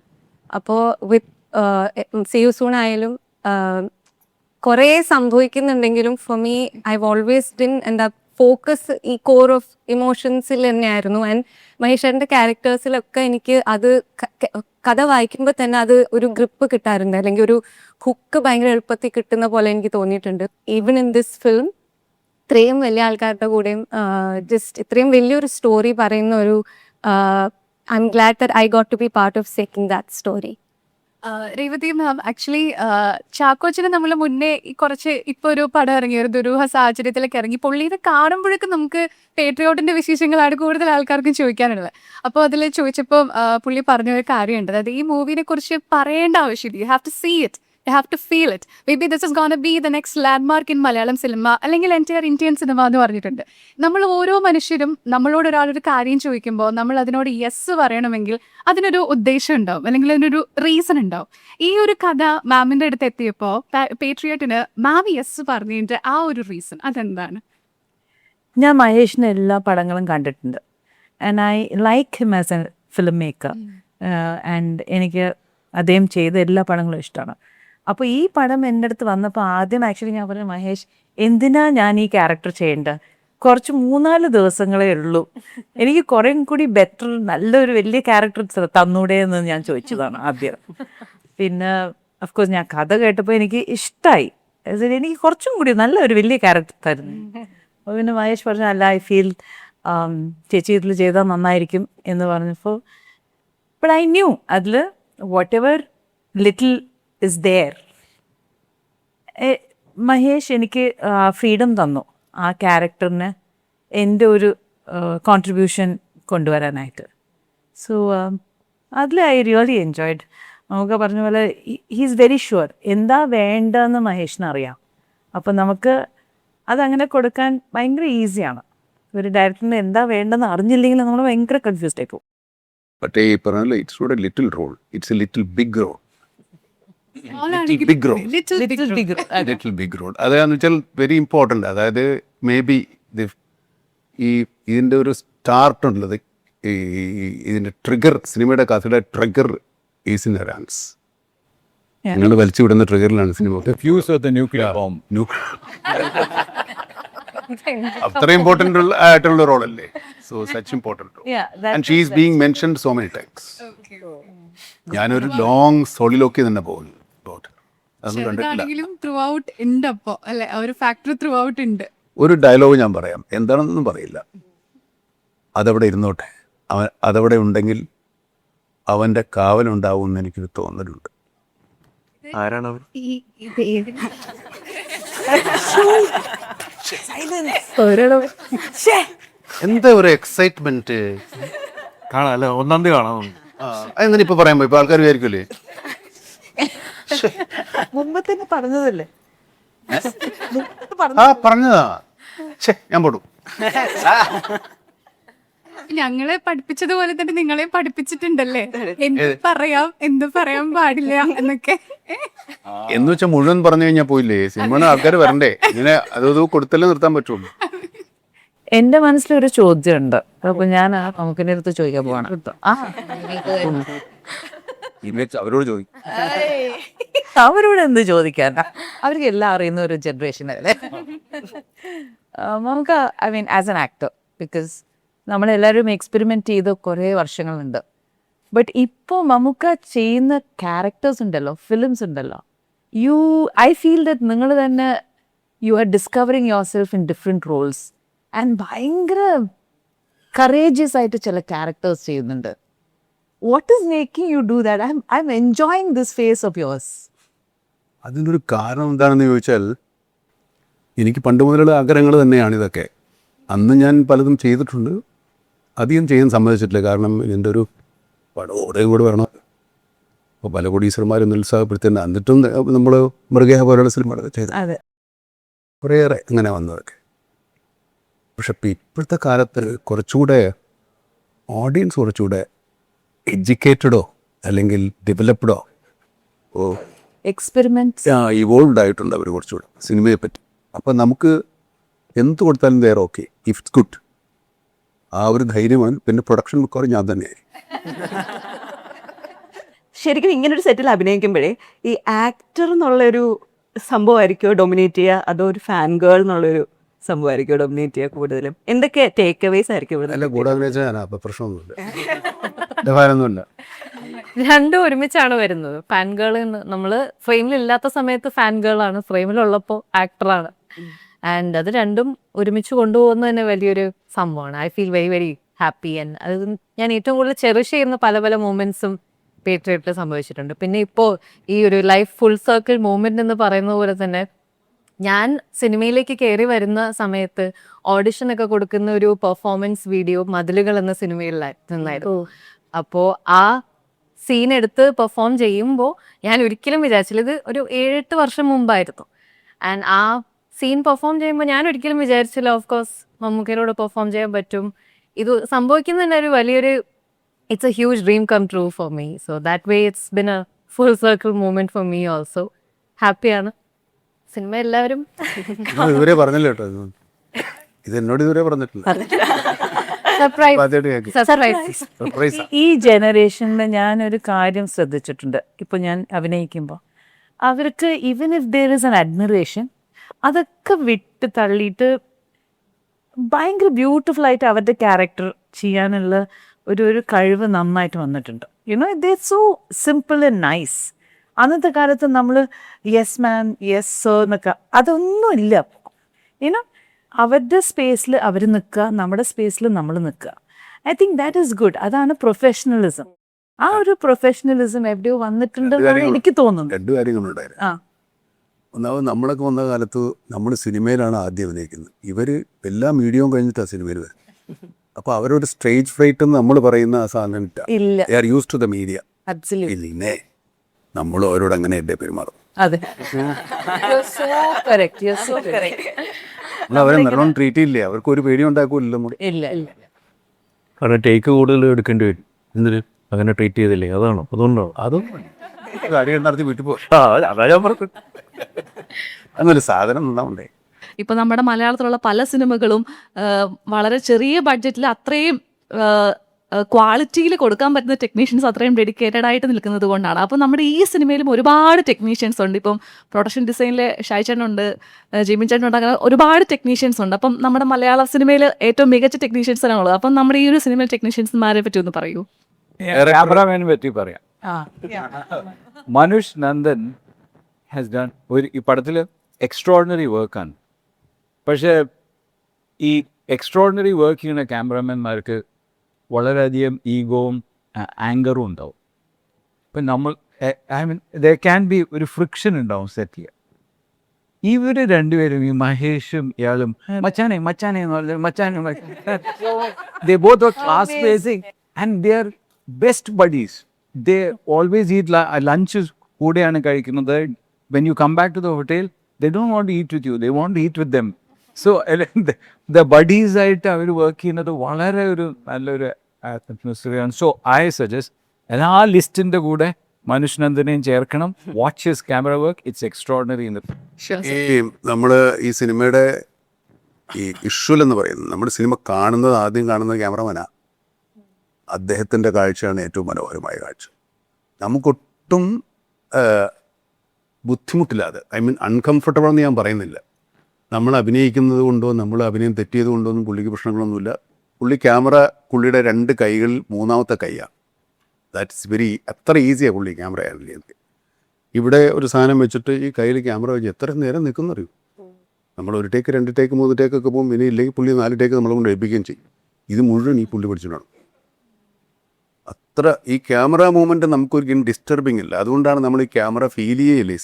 അപ്പോൾ വിത്ത് സീ യു സൂൺ ആയാലും കുറേ സംഭവിക്കുന്നുണ്ടെങ്കിലും for me I always been എന്താ ഫോക്കസ് ഈ കോർ ഓഫ് ഇമോഷൻസിൽ തന്നെയായിരുന്നു. ആൻഡ് മഹേഷേട്ടൻ്റെ ക്യാരക്ടേഴ്സിലൊക്കെ എനിക്ക് അത് കഥ വായിക്കുമ്പോൾ തന്നെ അത് ഒരു ഗ്രിപ്പ് കിട്ടാറുണ്ട്, അല്ലെങ്കിൽ ഒരു ഹുക്ക് ഭയങ്കര എളുപ്പത്തിൽ കിട്ടുന്ന പോലെ എനിക്ക് തോന്നിയിട്ടുണ്ട്. ഈവൻ ഇൻ ദിസ് ഫിലിം ഇത്രയും വലിയ ആൾക്കാരുടെ കൂടെയും ജസ്റ്റ് ഇത്രയും വലിയൊരു സ്റ്റോറി പറയുന്ന ഒരു I am glad that I got to be part of shaking that story. Revathi ma'am, actually ചാക്കോച്ചന് നമ്മൾ മുന്നേ കുറച്ച് ഇപ്പോൾ ഒരു പടം ഇറങ്ങി, ഒരു ദുരൂഹ സാഹചര്യത്തിലൊക്കെ ഇറങ്ങി, പുള്ളിനെ കാണുമ്പോഴേക്കും നമുക്ക് പേട്രിയോട്ടിന്റെ വിശേഷങ്ങളാണ് കൂടുതൽ ആൾക്കാർക്കും ചോദിക്കാനുള്ളത്. അപ്പോൾ അതിൽ ചോദിച്ചപ്പോൾ പുള്ളി പറഞ്ഞൊരു കാര്യമുണ്ട്, അതായത് ഈ മൂവിനെ കുറിച്ച് പറയേണ്ട ആവശ്യമില്ല, you have to see it, you have to feel it. Maybe this is gonna be the next landmark in Malayalam cinema അല്ലെങ്കിൽ entire Indian cinema എന്ന് പറഞ്ഞിട്ടുണ്ട്. നമ്മൾ ഓരോ മനുഷ്യരും നമ്മളോട് ഒരാളൊരു കാര്യം ചോദിക്കുമ്പോൾ നമ്മൾ അതിനോട് യെസ് പറയണമെങ്കിൽ അതിനൊരു ഉദ്ദേശം ഉണ്ടാവും, അല്ലെങ്കിൽ അതിനൊരു റീസൺ ഉണ്ടാവും. ഈ ഒരു കഥ മാമിൻ്റെ അടുത്ത് എത്തിയപ്പോൾ പേട്രിയോട്ടിന് മാം യെസ് പറഞ്ഞതിൻ്റെ ആ ഒരു റീസൺ അതെന്താണ്? ഞാൻ മഹേഷിൻ്റെ എല്ലാ പടങ്ങളും കണ്ടിട്ടുണ്ട്. And I like him as A film maker. And എനിക്ക് അദ്ദേഹം ചെയ്ത എല്ലാ പടങ്ങളും ഇഷ്ടമാണ്. അപ്പോൾ ഈ പടം എൻ്റെ അടുത്ത് വന്നപ്പോൾ ആദ്യം ആക്ച്വലി ഞാൻ പറഞ്ഞു, മഹേഷ് എന്തിനാ ഞാൻ ഈ ക്യാരക്ടർ ചെയ്യേണ്ടത്, കുറച്ച് 3-4 ദിവസങ്ങളേ ഉള്ളൂ, എനിക്ക് കുറേ കൂടി ബെറ്റർ നല്ലൊരു വലിയ ക്യാരക്ടർ തന്നൂടെ എന്ന് ഞാൻ ചോദിച്ചതാണ് ആദ്യം. പിന്നെ അഫ്കോഴ്സ് ഞാൻ കഥ കേട്ടപ്പോൾ എനിക്ക് ഇഷ്ടമായി, എനിക്ക് കുറച്ചും കൂടി നല്ലൊരു വലിയ ക്യാരക്ടർ തരുന്നു. അപ്പോൾ പിന്നെ മഹേഷ് പറഞ്ഞു, അല്ല ഐ ഫീൽ ചേച്ചി ഇതിൽ ചെയ്താൽ നന്നായിരിക്കും എന്ന് പറഞ്ഞപ്പോൾ ബട്ട് ഐ ന്യൂ അതിൽ whatever little is there. Mahesh എനിക്ക് ഫ്രീഡം തന്നു ആ ക്യാരക്ടറിന് എൻ്റെ ഒരു കോൺട്രിബ്യൂഷൻ കൊണ്ടുവരാനായിട്ട്. സോ അതിൽ ഐ റിയലി എൻജോയ്ഡ്. നമുക്ക് പറഞ്ഞ പോലെ ഹീസ് വെരി ഷുവർ എന്താ വേണ്ടതെന്ന് മഹേഷിന് അറിയാം. അപ്പം നമുക്ക് അതങ്ങനെ കൊടുക്കാൻ ഭയങ്കര ഈസിയാണ്. ഒരു ഡയറക്ടറിന് എന്താ വേണ്ടതെന്ന് അറിഞ്ഞില്ലെങ്കിൽ നമ്മൾ ഭയങ്കര കൺഫ്യൂസ്ഡ് ആയി പോകും. പക്ഷേ ഈ പറഞ്ഞ it's not a little role, it's a little big role. Big role, little big role. അതാന്ന് വെച്ചാൽ വെരി ഇമ്പോർട്ടൻ്റ്. അതായത് മേ ബി ഇതിൻ്റെ ഒരു സ്റ്റാർട്ട് ഉള്ളത്, ഇതിൻ്റെ ട്രിഗർ, സിനിമയുടെ കഥയുടെ ട്രിഗർ ഈസ് ഇൻ റാൻസ്. നിങ്ങൾ വലിച്ചു വിടുന്ന ട്രിഗറിലാണ് cinema. The fuse of the nuclear bomb. അത്ര ഇമ്പോർട്ടൻ്റ് ആയിട്ടുള്ള റോളല്ലേ. So such important role. And she is being mentioned so many times. ഞാനൊരു ലോങ് സോളിലോക്കി തന്നെ പോകുന്നു. അതൊന്നും കണ്ടിട്ടില്ല. ത്രൂ ഔട്ട് ഉണ്ട്. അപ്പോൾ അല്ലെ ഒരു ഫാക്ടർ ത്രൂ ഔട്ട് ഉണ്ട്. ഒരു ഡയലോഗ് ഞാൻ പറയാം, എന്താണെന്നൊന്നും പറയില്ല. അതവിടെ ഇരുന്നോട്ടെ. അതവിടെ ഉണ്ടെങ്കിൽ അവൻ്റെ കാവലുണ്ടാവും എന്ന് എനിക്കൊരു തോന്നലുണ്ട്. ആരാണ് അവർ? എന്താ ഒരു എക്സൈറ്റ്മെന്റ് കാണാം അല്ലേ, ഒന്നാം തീയതി കാണാം. അതെന്തിനാ ഇപ്പൊ പറയാൻ പോയി? ഇപ്പൊ ആൾക്കാർ വിചാരിക്കൂലേ മുമ്പ് തന്നെ പറഞ്ഞതല്ലേ. പറഞ്ഞതാ. ഞാൻ പോടും. ഞങ്ങളെ പഠിപ്പിച്ചതുപോലെ തന്നെ നിങ്ങളെ പഠിപ്പിച്ചിട്ടുണ്ടല്ലേ, എന്ത് പറയാം എന്ത് പറയാൻ പാടില്ല എന്നൊക്കെ. എന്ന് വെച്ചാൽ മുഴുവൻ പറഞ്ഞു കഴിഞ്ഞാൽ പോയില്ലേ, സിനിമ ആൾക്കാർ വരണ്ടേ. ഇങ്ങനെ അതത് കൊടുത്തല്ലേ നിർത്താൻ പറ്റുള്ളൂ. എൻ്റെ മനസ്സിലൊരു ചോദ്യമുണ്ട്. അപ്പൊ ഞാൻ നമുക്കിൻ്റെ അടുത്ത് ചോദിക്കാൻ പോവാണ്. അവരോട് ചോദിക്കും. അവരോട് എന്ത് ചോദിക്കാൻ, അവർക്ക് എല്ലാം അറിയുന്ന ഒരു ജനറേഷൻ അല്ലേ. നമുക്ക് I mean as an actor, because നമ്മളെല്ലാവരും എക്സ്പെരിമെൻറ്റ് ചെയ്ത് കുറേ വർഷങ്ങളുണ്ട്. ബട്ട് ഇപ്പോൾ നമുക്ക് ചെയ്യുന്ന ക്യാരക്ടേഴ്സ് ഉണ്ടല്ലോ, ഫിലിംസ് ഉണ്ടല്ലോ, ഐ ഫീൽ ദറ്റ് നിങ്ങൾ തന്നെ you are discovering your self in different Rolls. And ഭയങ്കര കറേജിയസ് ആയിട്ട് ചില ക്യാരക്ടേഴ്സ് ചെയ്യുന്നുണ്ട്. What is making you do that? I M enjoying this face of yours. അതിനൊരു കാരണം എന്താണെന്ന് ചോദിച്ചാൽ, എനിക്ക് പണ്ട് മുതലുള്ള ആഗ്രഹങ്ങൾ തന്നെയാണ് ഇതൊക്കെ. അന്ന് ഞാൻ പലതും ചെയ്തിട്ടുണ്ട്, അധികം ചെയ്യാൻ സമ്മതിച്ചിട്ടില്ല. കാരണം എൻ്റെ ഒരു പടം കൂടെ വരണം. അപ്പോൾ പല കോടീശ്വരന്മാരും നിരുത്സാഹപ്പെടുത്തുന്നുണ്ട്. എന്നിട്ടും നമ്മൾ മൃഗയ പോലുള്ള സിനിമകളൊക്കെ ചെയ്തു, അതെ, കുറേയേറെ അങ്ങനെ വന്നതൊക്കെ. പക്ഷെ ഇപ്പോഴത്തെ കാലത്ത് കുറച്ചുകൂടെ ഓഡിയൻസ് കുറച്ചുകൂടെ എഡ്യൂക്കേറ്റഡോ അല്ലെങ്കിൽ ഡെവലപ്ഡോ എക്സ്പെരിമെൻറ്റ്സ് ഇവോൾവ് ആയിട്ടുണ്ട് അവർ കുറച്ചുകൂടെ സിനിമയെ പറ്റി. അപ്പം നമുക്ക് എന്ത് കൊടുത്താലും വേറെ ഓക്കെ, ഇഫ് ഇറ്റ്സ് ഗുഡ്. ആ ഒരു ധൈര്യമാണ്. പിന്നെ പ്രൊഡക്ഷൻ മിക്കവാറും ഞാൻ തന്നെയായി. ശരിക്കും ഇങ്ങനൊരു സെറ്റിൽ അഭിനയിക്കുമ്പോഴേ ഈ ആക്ടർ എന്നുള്ളൊരു സംഭവമായിരിക്കുമോ ഡൊമിനേറ്റ് ചെയ്യുക, അതോ ഒരു ഫാൻ ഗേൾ എന്നുള്ളൊരു സംഭവമായിരിക്കുമോ ഡൊമിനേറ്റ് ചെയ്യുക കൂടുതലും? എന്തൊക്കെ ടേക്ക് അവേസ് ആയിരിക്കും ഇവിടെ? അല്ല, കൂടെ അഭിനയിച്ചാൽ ഞാൻ അപ്പം പ്രശ്നമൊന്നുമില്ല, ഭാരമൊന്നുമില്ല. രണ്ടും ഒരുമിച്ചാണ് വരുന്നത്. ഫാൻ ഗേൾ നമ്മൾ ഫ്രെയിമിലില്ലാത്ത സമയത്ത് ഫാൻ ഗേൾ ആണ്, ഫ്രെയിമിലുള്ളപ്പോൾ ആക്ടറാണ്. ആൻഡ് അത് രണ്ടും ഒരുമിച്ച് കൊണ്ടുപോകുന്നത് തന്നെ വലിയൊരു സംഭവമാണ്. I feel very very happy. And അത് ഞാൻ ഏറ്റവും കൂടുതൽ ചെറിഷ് ചെയ്യുന്ന പല പല മൂമെന്റ്സും പേട്രിയറ്റിൽ സംഭവിച്ചിട്ടുണ്ട്. പിന്നെ ഇപ്പോൾ ഈ ഒരു ലൈഫ് ഫുൾ സർക്കിൾ മൂവ്മെന്റ് എന്ന് പറയുന്ന പോലെ തന്നെ ഞാൻ സിനിമയിലേക്ക് കയറി വരുന്ന സമയത്ത് ഓഡിഷനൊക്കെ കൊടുക്കുന്ന ഒരു പെർഫോമൻസ് വീഡിയോ മതിലുകൾ എന്ന സിനിമയിലായിരുന്നു. അപ്പോൾ ആ സീൻ എടുത്ത് പെർഫോം ചെയ്യുമ്പോൾ ഞാൻ ഒരിക്കലും വിചാരിച്ചില്ല, ഇത് ഒരു 7-8 വർഷം മുമ്പായിരുന്നു. ആൻഡ് ആ സീൻ പെർഫോം ചെയ്യുമ്പോൾ ഞാൻ ഒരിക്കലും വിചാരിച്ചില്ല ഓഫ് കോഴ്സ് മമ്മൂക്കയോട് പെർഫോം ചെയ്യാൻ പറ്റും. ഇത് സംഭവിക്കുന്നതിൻ്റെ ഒരു വലിയൊരു it's a huge dream come true for me. So that way it's been a full circle movement for me also. ഹാപ്പിയാണ്. സിനിമ എല്ലാവരും ഇതുവരെ പറഞ്ഞില്ല കേട്ടോ, ഇത് എന്നോട് ഇതുവരെ പറഞ്ഞിട്ടില്ല. ഈ ജനറേഷനിൽ ഞാനൊരു കാര്യം ശ്രദ്ധിച്ചിട്ടുണ്ട്. ഇപ്പോൾ ഞാൻ അഭിനയിക്കുമ്പോൾ അവർക്ക് even if there is an admiration, അതൊക്കെ വിട്ട് തള്ളിയിട്ട് ഭയങ്കര ബ്യൂട്ടിഫുൾ ആയിട്ട് അവരുടെ ക്യാരക്ടർ ചെയ്യാനുള്ള ഒരു കഴിവ് നന്നായിട്ട് വന്നിട്ടുണ്ട്. You know they so simple and nice. അന്നത്തെ കാലത്ത് നമ്മൾ യെസ് മാം യെസ് സർ എന്നൊക്കെ അതൊന്നും ഇല്ല. യുനോ അവരുടെ സ്പേസിൽ അവർ നിൽക്കുക, നമ്മുടെ സ്പേസിൽ നമ്മൾ നിൽക്കുക. I think that is good. അതാണ് പ്രൊഫഷണലിസം. ആ ഒരു പ്രൊഫഷണലിസം എവിടെയോ വന്നിട്ടുണ്ടെന്നാണ് എനിക്ക് തോന്നുന്നത്. 2 കാര്യങ്ങളുണ്ടായിരുന്നു. ആ. ഒന്നാമത് നമ്മളൊക്കെ വന്ന കാലത്ത് നമ്മൾ സിനിമയിലാണ് ആദ്യം അഭിനയിക്കുന്നത്. ഇവർ എല്ലാ മീഡിയവും കഴിഞ്ഞിട്ടാണ് സിനിമയിൽ വരുന്നത്. അപ്പോൾ അവരൊരു സ്റ്റേജ് ഫ്രൈറ്റ് എന്ന് നമ്മൾ പറയുന്ന ആ സാധനം ഇല്ല. They are use to the media. Absolutely. ഇല്ലേ നമ്മൾ അവരോട് അങ്ങനെ അല്ലേ പെരുമാറും. അതെ. You're so correct. You're so correct. നമ്മൾ അവരെ നല്ലോണം ട്രീറ്റ് ചെയ്യില്ലേ, അവർക്ക് ഒരു പേടി ഉണ്ടാക്കൂല്ലോ നമ്മൾ. ഇല്ല ഇല്ല. കാരണം ടേക്ക് കൂടുതൽ എടുക്കേണ്ടി വരും. എന്തിന് അങ്ങനെ ട്രീറ്റ് ചെയ്തില്ലേ? അതാണോ? അതുകൊണ്ടാണോ? അതൊന്നും കാര്യം നടത്തി വീട്ടിൽ പോകും. അതാ ഞാൻ പറഞ്ഞു. അങ്ങനൊരു സാധനം ഉണ്ടാവണ്ടേ. ഇപ്പോൾ നമ്മുടെ മലയാളത്തിലുള്ള പല സിനിമകളും വളരെ ചെറിയ ബഡ്ജറ്റിൽ അത്രയും ക്വാളിറ്റിയിൽ കൊടുക്കാൻ പറ്റുന്ന ടെക്നീഷ്യൻസ് അത്രയും ഡെഡിക്കേറ്റഡ് ആയിട്ട് നിൽക്കുന്നത് കൊണ്ടാണ്. അപ്പോൾ നമ്മുടെ ഈ സിനിമയിലും ഒരുപാട് ടെക്നീഷ്യൻസ് ഉണ്ട്. ഇപ്പം പ്രൊഡക്ഷൻ ഡിസൈനിലെ ഷൈചേട്ടനുണ്ട്, ജിമിൻ ചേട്ടനുണ്ട്, അങ്ങനെ ഒരുപാട് ടെക്നീഷ്യൻസ് ഉണ്ട്. അപ്പം നമ്മുടെ മലയാള സിനിമയിൽ ഏറ്റവും മികച്ച ടെക്നീഷ്യൻസിനാണുള്ളത്. അപ്പം നമ്മുടെ ഈ ഒരു സിനിമയിൽ ടെക്നീഷ്യൻസ്മാരെ പറ്റി ഒന്ന് പറയൂ. ക്യാമറാമാനെ പറ്റി പറയാം. മനുഷ് നന്ദൻ ഹാസ് ഡൺ ഈ പടത്തിൽ എക്സ്ട്രോർഡിനറി വർക്കാണ്. പക്ഷേ ഈ എക്സ്ട്രോർഡിനറി വർക്ക് ചെയ്യുന്ന ക്യാമറാമാൻമാർക്ക് വളരെയധികം ഈഗോവും ആങ്കറും ഉണ്ടാവും. ഇപ്പം നമ്മൾ I mean there can be ഒരു ഫ്രിക്ഷൻ ഉണ്ടാവും സെറ്റിൽ. ഇവർ രണ്ടുപേരും ഈ മഹേഷും ഇയാളും മച്ചാനെ മച്ചാനെ എന്ന് പറഞ്ഞാൽ മച്ചാനെ they both are class basic and they are best buddies. They always eat lunch കൂടെയാണ് കഴിക്കുന്നത്. When you come back to the hotel they don't want to eat with you, they want to eat with them. So the buddies ആയിട്ട് അവർ work ചെയ്യുന്നത് വളരെ ഒരു നല്ലൊരു അറ്റ്മോസ്ഫിയറാണ്. So I suggest എല്ലാ ലിസ്റ്റിൻ്റെ കൂടെ മനുഷ് നന്ദനെയും ചേർക്കണം. Watch his camera work, it's extraordinary. ഈ നമ്മൾ ഈ സിനിമയുടെ ഈ വിഷ്വൽ എന്ന് പറയുന്നത്, നമ്മുടെ സിനിമ കാണുന്നത് ആദ്യം കാണുന്നത് ക്യാമറമാനാണ്. അദ്ദേഹത്തിൻ്റെ കാഴ്ചയാണ് ഏറ്റവും മനോഹരമായ കാഴ്ച. നമുക്കൊട്ടും ബുദ്ധിമുട്ടില്ലാതെ, ഐ മീൻ അൺകംഫർട്ടബിൾ എന്ന് ഞാൻ പറയുന്നില്ല. നമ്മൾ അഭിനയിക്കുന്നത് കൊണ്ടോ നമ്മൾ അഭിനയം തെറ്റിയത് കൊണ്ടോ ഒന്നും പുള്ളിക്ക് പ്രശ്നങ്ങളൊന്നുമില്ല. പുള്ളി ക്യാമറ പുള്ളിയുടെ 2 കൈകളിൽ 3ാമത്തെ കൈയാണ്. ദാറ്റ്സ് വെരി അത്ര ഈസിയാണ് പുള്ളി ക്യാമറ ഹാൻഡിൽ ചെയ്യുന്നത്. ഇവിടെ ഒരു സാധനം വെച്ചിട്ട് ഈ കയ്യിൽ ക്യാമറ വെച്ച് എത്ര നേരം നിൽക്കുന്നറിയും. നമ്മൾ 1 ടേക്ക് 2 ടേക്ക് 3 ടേക്കൊക്കെ പോകും. ഇനി ഇല്ലെങ്കിൽ പുള്ളി 4 ടേക്ക് നമ്മളെ കൊണ്ട് ഏൽപ്പിക്കുകയും ചെയ്യും. ഇത് മുഴുവൻ ഈ പുള്ളി പഠിച്ചിട്ടാണ്. അത്ര ഈ ക്യാമറ മൂവ്മെൻറ്റ് നമുക്കൊരിക്കലും ഡിസ്റ്റർബിങ് ഇല്ല. അതുകൊണ്ടാണ് നമ്മൾ ഈ ക്യാമറ ഫീൽ ചെയ്യില്ലേ.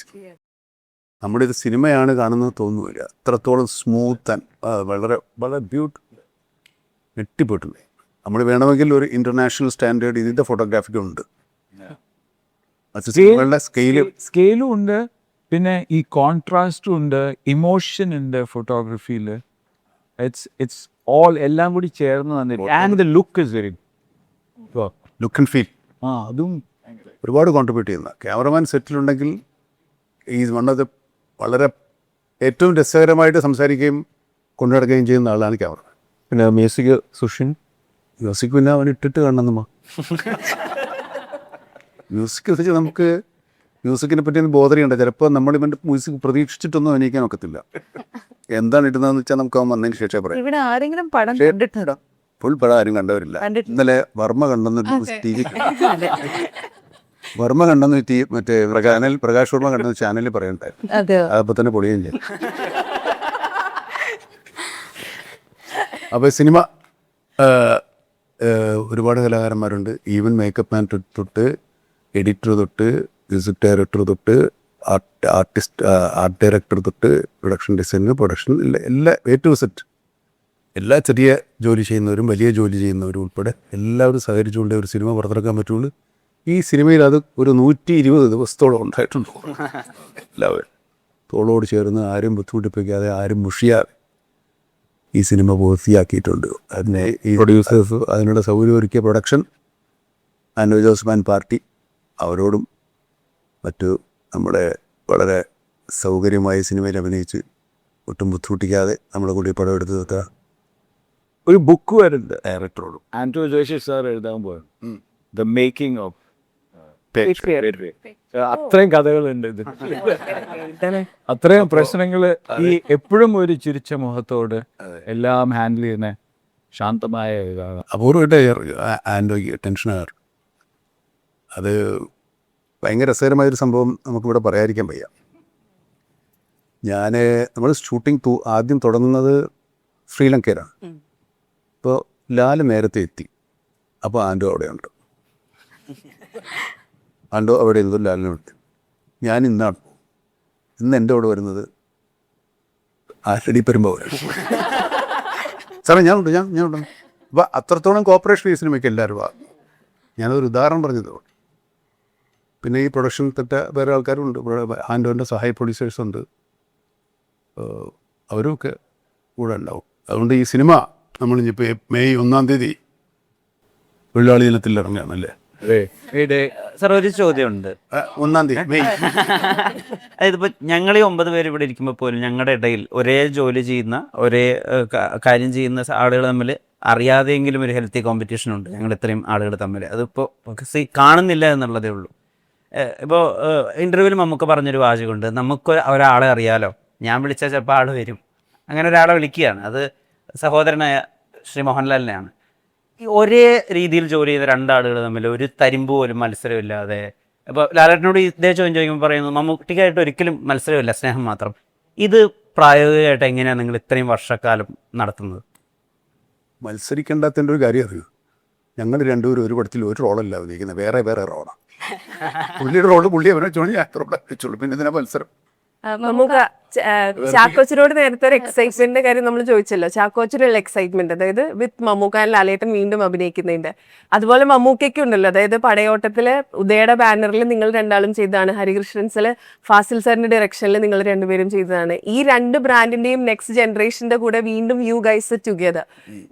നമ്മുടെ ഇത് സിനിമയാണ് കാണുന്നത് തോന്നുന്നില്ല. അത്രത്തോളം സ്മൂത്ത് ആൻഡ് വളരെ വളരെ നെട്ടിപ്പെട്ടില്ലേ. നമ്മൾ വേണമെങ്കിൽ ഒരു ഇൻ്റർനാഷണൽ സ്റ്റാൻഡേർഡ് ഇതിൻ്റെ ഫോട്ടോഗ്രാഫിക്ക് ഉണ്ട്. സ്കെയിലും ഉണ്ട്, പിന്നെ ഈ കോൺട്രാസ്റ്റും ഉണ്ട്, ഇമോഷൻ ഉണ്ട് ഫോട്ടോഗ്രാഫിയിൽ. ഇറ്റ്സ് ഓൾ എല്ലാം കൂടി ചേർന്ന് തന്നിട്ട്. And the look is very look and feel. അതും ഒരുപാട് കോൺട്രിബ്യൂട്ട് ചെയ്യുന്ന ക്യാമറമാൻ സെറ്റിലുണ്ടെങ്കിൽ ഈസ് വൺ ഓഫ് ദ വളരെ ഏറ്റവും രസകരമായിട്ട് സംസാരിക്കുകയും കൊണ്ടു നടക്കുകയും ചെയ്യുന്ന ആളാണ് ക്യാമറമാൻ. പിന്നെ മ്യൂസിക് സുഷിൻ. മ്യൂസിക് പിന്നെ അവൻ ഇട്ടിട്ട് കാണണം നമ്മ. മ്യൂസിക് വെച്ച് നമുക്ക് മ്യൂസിക്കിനെ പറ്റി ഒന്ന് ബോധറിയുണ്ട്. ചിലപ്പോൾ നമ്മൾ ഇവൻ്റെ മ്യൂസിക് പ്രതീക്ഷിച്ചിട്ടൊന്നും അഭിനയിക്കാൻ ഒക്കത്തില്ല. എന്താണ് ഇടുന്നതെന്ന് വെച്ചാൽ നമുക്ക് അവൻ വന്നതിന് ശേഷം പറയാം. ഇവിടെ ആരെങ്കിലും പടം കണ്ടിട്ടുണ്ടോ? ഫുൾ പടം ആരും കണ്ടവരില്ല. ഇന്നലെ വർമ്മ കണ്ടെന്ന് ടി വി വർമ്മ കണ്ടെന്ന് മറ്റേ പ്രകാശ് വർമ്മ കണ്ടെന്ന് ചാനലിൽ പറയുന്നുണ്ടായിരുന്നു. അതപ്പോൾ തന്നെ പൊളിയും ചെയ്യും. അപ്പോൾ സിനിമ ഒരുപാട് കലാകാരന്മാരുണ്ട്. ഈവൻ മേക്കപ്പ് മാൻ തൊട്ട് എഡിറ്റർ തൊട്ട് മ്യൂസിക് ഡയറക്ടർ തൊട്ട് ആർട്ട് ഡയറക്ടർ തൊട്ട് പ്രൊഡക്ഷൻ ഡിസൈനർ, പ്രൊഡക്ഷൻ എല്ലാ A to Z എല്ലാ ചെറിയ ജോലി ചെയ്യുന്നവരും വലിയ ജോലി ചെയ്യുന്നവരും ഉൾപ്പെടെ എല്ലാവരും സഹകരിച്ചുകൊണ്ടേ ഒരു സിനിമ പുറത്തിറക്കാൻ പറ്റുള്ളൂ. ഈ സിനിമയിൽ അത് ഒരു 120 ദിവസത്തോളം ഉണ്ടായിട്ടുണ്ട്. എല്ലാവരും തോളോട് ചേർന്ന് ആരും ബുദ്ധിമുട്ടിപ്പിക്കാതെ ആരും മുഷിയാതെ ഈ സിനിമ പൂർത്തിയാക്കിയിട്ടുണ്ട്. അതിനെ ഈ പ്രൊഡ്യൂസേഴ്സ് അതിനുള്ള സൗകര്യം ഒരുക്കിയ പ്രൊഡക്ഷൻ ആൻഡ് ജോസ്മാൻ പാർട്ടി അവരോടും മറ്റു നമ്മുടെ വളരെ സൗകര്യമായി സിനിമയിൽ അഭിനയിച്ച് ഒട്ടും ബുദ്ധിമുട്ടിക്കാതെ നമ്മുടെ കൂടി പടം എടുത്ത് തീർത്ത ഒരു ബുക്ക് വരുന്നുണ്ട് ഡയറക്ടറോടും. ആന്റോ ജോഷി സാർ എഴുതാൻ പോയത് ദ മേക്കിംഗ് ഓഫ്. അത്രയും കഥകളുണ്ട് ഇത്. അത്രയും പ്രശ്നങ്ങൾ ഈ എപ്പോഴും ഒരു ചിരിച്ച മുഖത്തോട് എല്ലാം ഹാൻഡിൽ ചെയ്യുന്ന ശാന്തമായ ഇതാണ്. അപൂർവമായിട്ട് ആൻഡോയ്ക്ക് ടെൻഷനാകാറ്. അത് ഭയങ്കര രസകരമായൊരു സംഭവം നമുക്കിവിടെ പറയാതിരിക്കാൻ വയ്യ. നമ്മൾ ഷൂട്ടിംഗ് ആദ്യം തുടങ്ങുന്നത് ശ്രീലങ്കയിലാണ്. അപ്പോൾ ലാൽ നേരത്തെ എത്തി. അപ്പോൾ ആൻഡോ അവിടെയുണ്ട്. ആണ്ടോ അവിടെ എന്തോ ലാലിനുണ്ട്. ഞാൻ ഇന്ന് എൻ്റെ അവിടെ വരുന്നത് ആരടി പെരുമ്പോൾ സാറേ ഞാനുണ്ട് ഞാനുണ്ട്. അപ്പോൾ അത്രത്തോളം കോപ്പറേഷൻ ഈ സിനിമയ്ക്ക് എല്ലാവരും ഞാനതൊരു ഉദാഹരണം പറഞ്ഞത്. പിന്നെ ഈ പ്രൊഡക്ഷൻ തെറ്റ വേറെ ആൾക്കാരുണ്ട്. ആൻഡോൻ്റെ സഹായ പ്രൊഡ്യൂസേഴ്സുണ്ട്, അവരുമൊക്കെ കൂടെ ഉണ്ടാവും. അതുകൊണ്ട് ഈ സിനിമ നമ്മളിപ്പോൾ മെയ് 1-ാം തീയതി തൊഴിലാളി ദിനത്തിൽ ഇറങ്ങുകയാണല്ലേ? സാർ ഒരു ചോദ്യമുണ്ട്. 1-ാം തീയതി മെയ്. അതായത് ഇപ്പോൾ ഞങ്ങൾ ഈ 9 പേര് ഇവിടെ ഇരിക്കുമ്പോൾ പോലും ഞങ്ങളുടെ ഇടയിൽ ഒരേ ജോലി ചെയ്യുന്ന ഒരേ കാര്യം ചെയ്യുന്ന ആളുകൾ തമ്മിൽ അറിയാതെയെങ്കിലും ഒരു ഹെൽത്തി കോമ്പറ്റീഷൻ ഉണ്ട് ഞങ്ങൾ ഇത്രയും ആളുകൾ തമ്മിൽ. അതിപ്പോൾ കാണുന്നില്ല എന്നുള്ളതേ ഉള്ളൂ. ഇപ്പോൾ ഇൻ്റർവ്യൂവിൽ നമുക്ക് പറഞ്ഞൊരു വാചകമുണ്ട്, നമുക്ക് ഒരാളെ അറിയാലോ, ഞാൻ വിളിച്ചാൽ ചിലപ്പോൾ ആൾ വരും. അങ്ങനെ ഒരാളെ വിളിക്കുകയാണ്, അത് സഹോദരനായ ശ്രീ മോഹൻലാലിനെയാണ്. ഈ ഒരേ രീതിയിൽ ജോലി ചെയ്ത രണ്ടാളുകൾ തമ്മിൽ ഒരു തരിമ്പ് പോലും മത്സരമില്ലാതെ, ഇപ്പോൾ ലാലേട്ടനോട് ഇതേ ചോദ്യം ചോദിക്കുമ്പോൾ പറയുന്നു മമ്മൂട്ടിക്കായിട്ട് ഒരിക്കലും മത്സരമില്ല, സ്നേഹം മാത്രം. ഇത് പ്രായോഗികമായിട്ട് എങ്ങനെയാണ് നിങ്ങൾ ഇത്രയും വർഷക്കാലം നടത്തുന്നത്? മത്സരിക്കേണ്ടാത്തതിൻ്റെ ഒരു കാര്യം അറിയൂ, ഞങ്ങൾ രണ്ടുപേരും ഒരു പടത്തിൽ ഒരു റോളല്ല അഭിനയിക്കുന്നത്, വേറെ വേറെ റോളാണ്. പുള്ളിയുടെ റോള് പുള്ളി അഭിനയിച്ചോളൂ, ഞാൻ അത്ര വെച്ചോളൂ, പിന്നെ ഇതിനാ മത്സരം. നമുക്ക് ചാക്കോച്ചനോട് നേരത്തെ ഒരു എക്സൈറ്റ്മെന്റിന്റെ കാര്യം നമ്മൾ ചോദിച്ചല്ലോ. ചാക്കോച്ചനുള്ള എക്സൈറ്റ്മെന്റ്, അതായത് വിത്ത് മമ്മൂക്ക ആൻഡ് ലാലേട്ടൻ വീണ്ടും അഭിനയിക്കുന്നുണ്ട്. അതുപോലെ മമ്മൂക്കയ്ക്കും ഉണ്ടല്ലോ, അതായത് പടയോട്ടത്തില് ഉദയയുടെ ബാനറിൽ നിങ്ങൾ രണ്ടാളും ചെയ്തതാണ്, ഹരികൃഷ്ണൻസില് ഫാസിൽ സാറിന്റെ ഡയറക്ഷനിൽ നിങ്ങൾ രണ്ടുപേരും ചെയ്തതാണ്. ഈ രണ്ട് ബ്രാൻഡിന്റെയും നെക്സ്റ്റ് ജനറേഷന്റെ കൂടെ വീണ്ടും യു ഗൈസ് ടുഗദർ.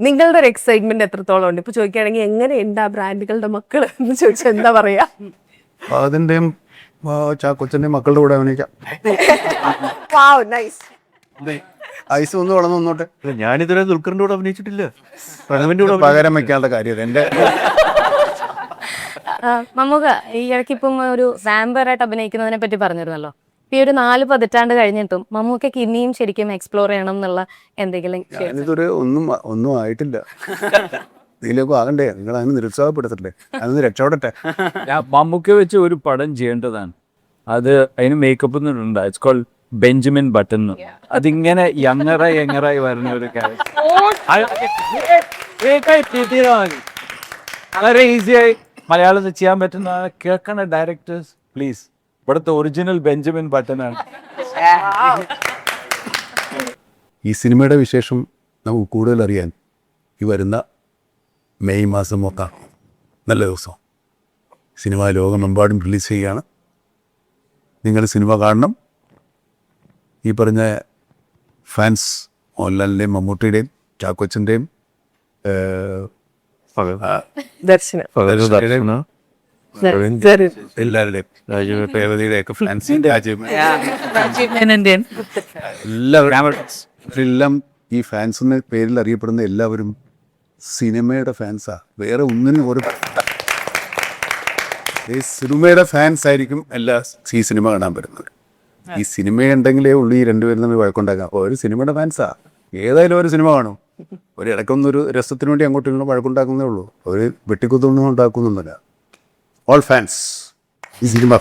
നിങ്ങളുടെ ഒരു എക്സൈറ്റ്മെന്റ് എത്രത്തോളം ഉണ്ട്? ഇപ്പൊ ചോദിക്കുകയാണെങ്കിൽ എങ്ങനെയുണ്ട് ആ ബ്രാൻഡുകളുടെ മക്കൾ എന്ന് ചോദിച്ചാൽ എന്താ പറയാ? അതിൻ്റെയും ചാക്കോച്ചൻ്റെയും മക്കളുടെ കൂടെ അഭിനയിക്കാം. ഐസ് ഒന്ന് വളർന്നു വന്നോട്ടെ. ഞാനിതുവരെ ദുൽഖറിന്റെ കൂടെ അഭിനയിച്ചിട്ടില്ല. പകരം വെക്കാനുള്ള കാര്യം എൻ്റെ മമ്മൂക്ക ഈ ഇടയ്ക്ക് ഇപ്പം ഒരു വാമ്പയറായിട്ട് അഭിനയിക്കുന്നതിനെ പറ്റി പറഞ്ഞിരുന്നല്ലോ. ഈ ഒരു 4 പതിറ്റാണ്ട് കഴിഞ്ഞിട്ടും മമ്മൂക്കയ്ക്ക് ഇനിയും ശരിക്കും എക്സ്പ്ലോർ ചെയ്യണം എന്നുള്ള എന്തെങ്കിലും? ഞാനിതൊരു ഒന്നും ആയിട്ടില്ല. ഇതിലേക്ക് ആകണ്ടേ, നിങ്ങൾ അതിന് നിരുത്സാഹപ്പെടുത്തട്ടെ, അതിന് രക്ഷപ്പെടട്ടെ. മമ്മൂക്ക വെച്ച് ഒരു പടം ചെയ്യേണ്ടതാണ്. അത് അതിന് മേക്കപ്പ് ഉണ്ട്, ഇറ്റ്സ് കോൾഡ് ബെഞ്ചമിൻ ബട്ടൺ. അതിങ്ങനെ യങ്ങറായി വരുന്ന ഒരു ക്യാരക്ടർ വളരെ ഈസിയായി മലയാളത്തിൽ ചെയ്യാൻ പറ്റുന്ന കേൾക്കണ ഡയറക്ടേഴ്സ് പ്ലീസ്. ഇവിടുത്തെ ഒറിജിനൽ ബെഞ്ചമിൻ ബട്ടൺ ആണ്. ഈ സിനിമയുടെ വിശേഷം നമുക്ക് കൂടുതൽ അറിയാൻ ഈ വരുന്ന മെയ് മാസം മൊത്തം നല്ല ദിവസം സിനിമ ലോകമെമ്പാടും റിലീസ് ചെയ്യുകയാണ്. നിങ്ങൾ സിനിമ കാണണം. ഈ പറഞ്ഞ ഫാൻസ് മോഹൻലാലിൻ്റെയും മമ്മൂട്ടിയുടെയും ചാക്കോച്ചൻ്റെയും എല്ലാവരുടെയും രേവതിയുടെയൊക്കെ ഫാൻസ്, എല്ലാവരും ഈ ഫാൻസ് എന്ന പേരിൽ അറിയപ്പെടുന്ന എല്ലാവരും സിനിമയുടെ ഫാൻസാ, വേറെ ഒന്നിനും ഒരു ഈ സിനിമയുടെ ഫാൻസ് ആയിരിക്കും എല്ലാ ഈ സിനിമ കാണാൻ വരുന്നത്. ഈ സിനിമയുണ്ടെങ്കിലേ ഉള്ളൂ ഈ രണ്ടുപേരും തമ്മിൽ വഴക്കുണ്ടാക്കാം. അപ്പോൾ ഒരു സിനിമയുടെ ഫാൻസാ, ഏതായാലും ഒരു സിനിമ കാണും. ഒരു ഇടയ്ക്കൊന്നൊരു രസത്തിന് വേണ്ടി അങ്ങോട്ടും ഇങ്ങോട്ടും വഴക്കുണ്ടാക്കുന്നേ ഉള്ളൂ, ഒരു വെട്ടിക്കുത്തൊന്നും ഉണ്ടാക്കുന്നൊന്നുമില്ല. ഓൾ ഫാൻസ് ഈ സിനിമ.